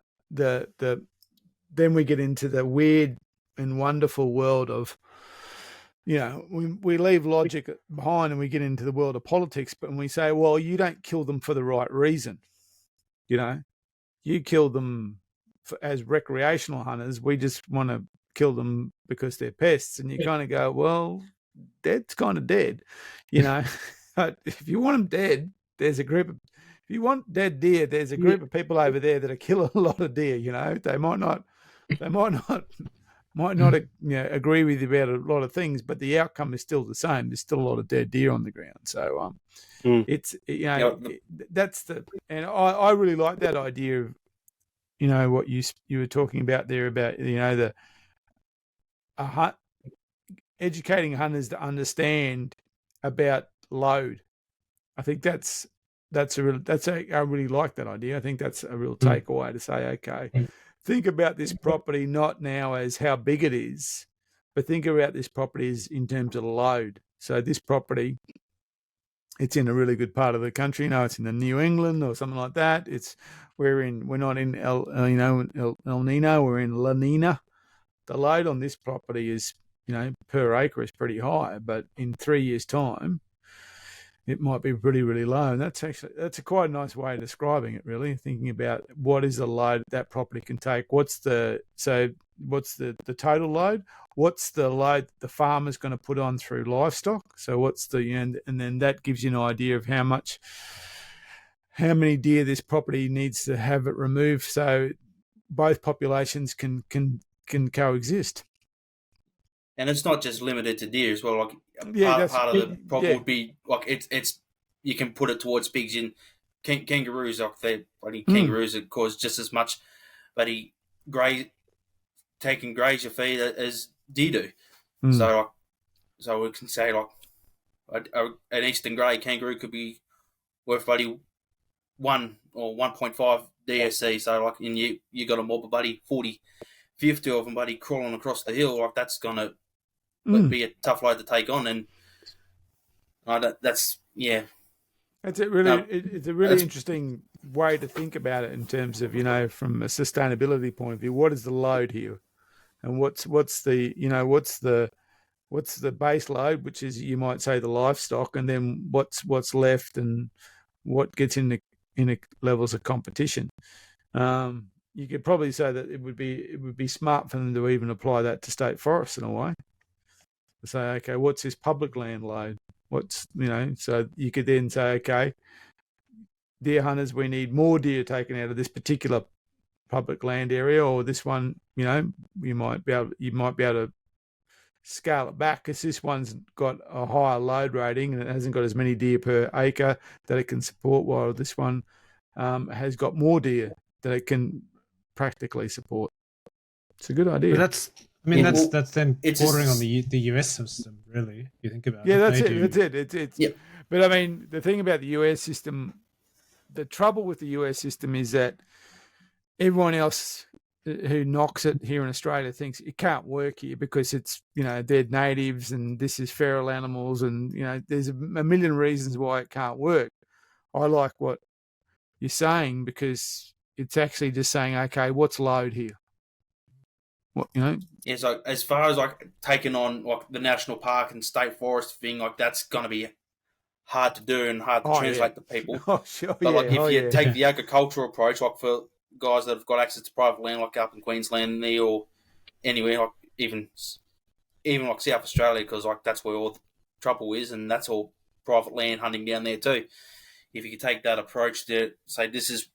then we get into the weird and wonderful world of, you know, we leave logic behind and we get into the world of politics, but when we say, well, you don't kill them for the right reason, you know, you kill them as recreational hunters. We just want to kill them because they're pests. And you kind of go, well, dead's kind of dead, you know. If you want them dead, there's a group of, if you want dead deer, there's a group of people over there that kill a lot of deer, you know. They might not you know, agree with you about a lot of things, but the outcome is still the same. There's still a lot of dead deer on the ground. So it's, you know, that's the, and I really like that idea of, you know, what you were talking about there about, you know, educating hunters to understand about load. I think I really like that idea. I think that's a real takeaway to say, okay, think about this property not now as how big it is, but think about this property as in terms of load. So this property, it's in a really good part of the country. You know, it's in the New England or something like that. We're not in El Nino, we're in La Nina. The load on this property is, you know, per acre is pretty high, but in 3 years' time, it might be really, really low. And that's a quite a nice way of describing it, really, thinking about what is the load that property can take. What's the total load? What's the load the farmer's going to put on through livestock? So what's the end? And then that gives you an idea of how many deer this property needs to have it removed, so both populations can coexist. And it's not just limited to deer as well. Like part of the problem would be like it's you can put it towards pigs and kangaroos. Like kangaroos that cause just as much, but taking grazer feed as deer do. So we can say like an eastern grey kangaroo could be worth 1 or 1.5 DSC. So like you got a mob of 40, 50 of them crawling across the hill. Like that's gonna be a tough load to take on, and that's It's a really interesting way to think about it in terms of, from a sustainability point of view. What is the load here, and what's the base load, which is, you might say, the livestock, and then what's left and what gets in the levels of competition. You could probably say that it would be smart for them to even apply that to state forests in a way. To say, okay, what's this public land load? So you could then say, okay, deer hunters, we need more deer taken out of this particular public land area, or this one, you might be able to scale it back because this one's got a higher load rating and it hasn't got as many deer per acre that it can support, while this one has got more deer that it can practically support. It's a good idea. But that's then bordering on the US system, really, if you think about it. Yeah, that's it. But I mean, the thing about the US system, the trouble with the US system is that everyone else who knocks it here in Australia thinks it can't work here because it's, they're natives and this is feral animals, and, there's a million reasons why it can't work. I like what you're saying because it's actually just saying, okay, what's load here? Yeah, so as far as taking on the national park and state forest thing, that's going to be hard to do and hard to translate to people. Oh, sure. But if you take the agricultural approach, for guys that have got access to private land, up in Queensland there or anywhere, even South Australia, because that's where all the trouble is, and that's all private land hunting down there too. If you could take that approach to say this is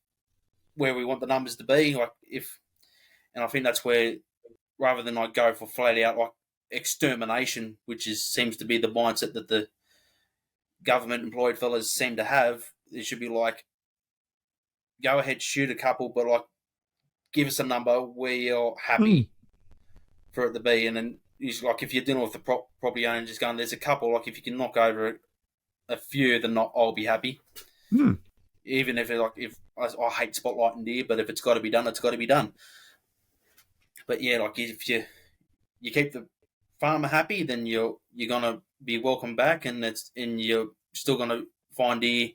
where we want the numbers to be, and I think that's where, rather than go for flat out extermination, which seems to be the mindset that the government employed fellas seem to have, it should be go ahead, shoot a couple, but give us a number where you're happy for it to be. And then if you're dealing with the property owner, just going, there's a couple, if you can knock over a few, then I'll be happy. Even if if I hate spotlighting deer, but if it's got to be done, it's got to be done. But yeah, if you keep the farmer happy, then you're gonna be welcome back, and you're still gonna find deer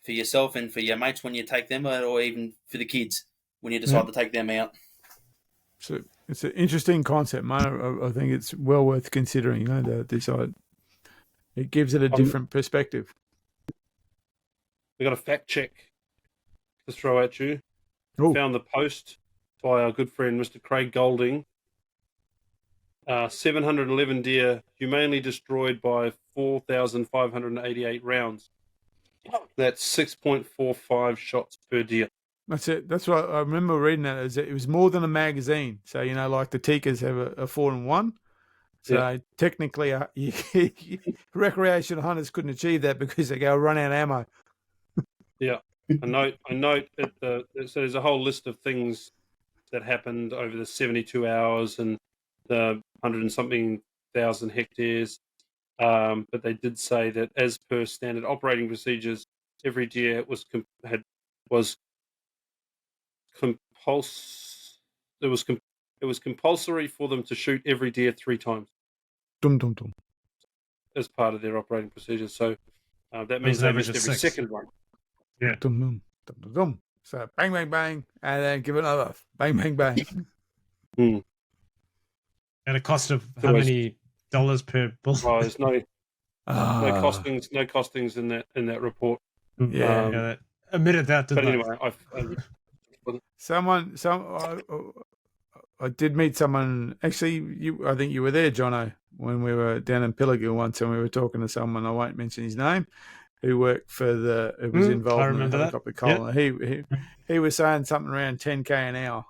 for yourself and for your mates when you take them out, or even for the kids when you decide to take them out. So it's an interesting concept, mate. I think it's well worth considering. It gives it a different perspective. We got a fact check to throw at you. Ooh. Found the post by our good friend Mr. Craig Golding. 711 deer humanely destroyed by 4,588 rounds. That's 6.45 shots per deer. That's it. That's what I remember reading that. It was more than a magazine. So, the Tikas have a 4-1. So technically, recreational hunters couldn't achieve that because they go run out of ammo. Yeah. I note so there's a whole list of things that happened over the 72 hours and the 100 and something thousand hectares. But they did say that as per standard operating procedures, every deer was compulsory for them to shoot every deer 3 times. Dum dum dum. As part of their operating procedures. So that means they missed every second one. Yeah. Dum dum dum dum dum. So bang bang bang, and then give another bang bang bang. At a cost of how many dollars per bull? Oh, there's no costings in that report. Yeah. Admitted that. But anyway, I did meet someone. Actually, I think you were there, Jono, when we were down in Pilliga once, and we were talking to someone. I won't mention his name. Who worked for who was involved in the helicopter collar. Yep. He was saying something around 10K an hour.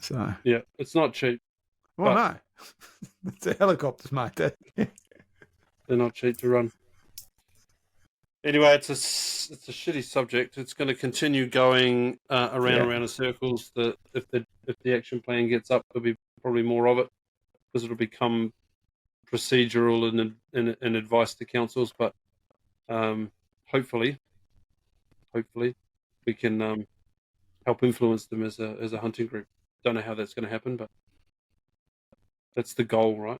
So yeah, it's not cheap. Well, no, it's the helicopters, mate. They're not cheap to run. Anyway, it's a shitty subject. It's going to continue going around in circles. If the action plan gets up, there'll be probably more of it because it'll become procedural and advice to councils. But hopefully we can help influence them as a hunting group. Don't know how that's going to happen, but that's the goal, right?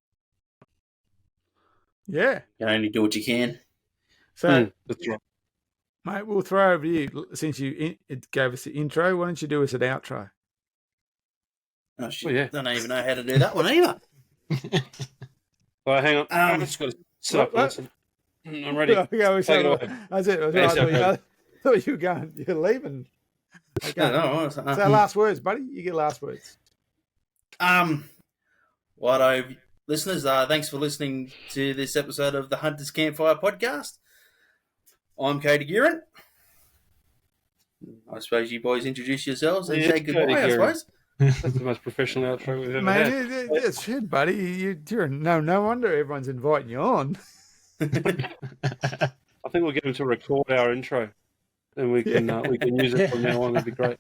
Yeah. You can only do what you can. So, that's right. mate, we'll throw over to you since you gave us the intro. Why don't you do us an outro? Oh, shit. Well, yeah. I don't even know how to do that one either. All right, hang on. I've just got to sit up and listen. I'm ready. Take it away. That's it. I thought you were going. You're leaving. Okay. No, So last words, buddy. You get last words. Listeners, thanks for listening to this episode of the Hunters Campfire Podcast. I'm Cody Gearon. I suppose you boys introduce yourselves and say goodbye, I suppose. That's the most professional outro we've ever had. That's shit, buddy. You're no wonder everyone's inviting you on. I think we'll get them to record our intro, and we can use it from now on. That'd be great.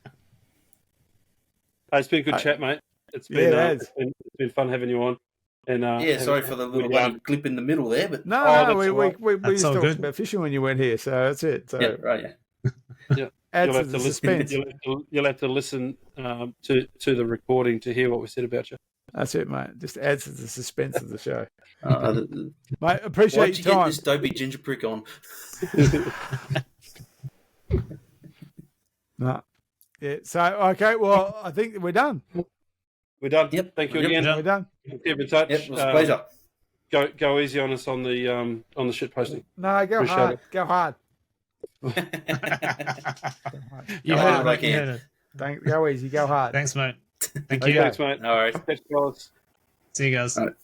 Hey, it's been a good chat, mate. It's been fun having you on. And sorry for the little clip in the middle there, but we just talked about fishing when you went here, so that's it. So yeah, right, yeah. Adds to the suspense. You'll have to listen to the recording to hear what we said about you. That's it, mate. Just adds to the suspense of the show. Mate, appreciate why'd your time. Get this dopey ginger prick on? No. Yeah. So okay. Well, I think we're done. We're done. Yep. Thank you again. We're done. Keep in touch. Yep, it was a pleasure. Go easy on us on the shit posting. No, go Appreciate hard. it. Go hard. You heard it. Go easy. Go hard. Thanks, mate. Thank Okay. you. Thanks, mate. All right. Thanks, fellas. See you guys. All right.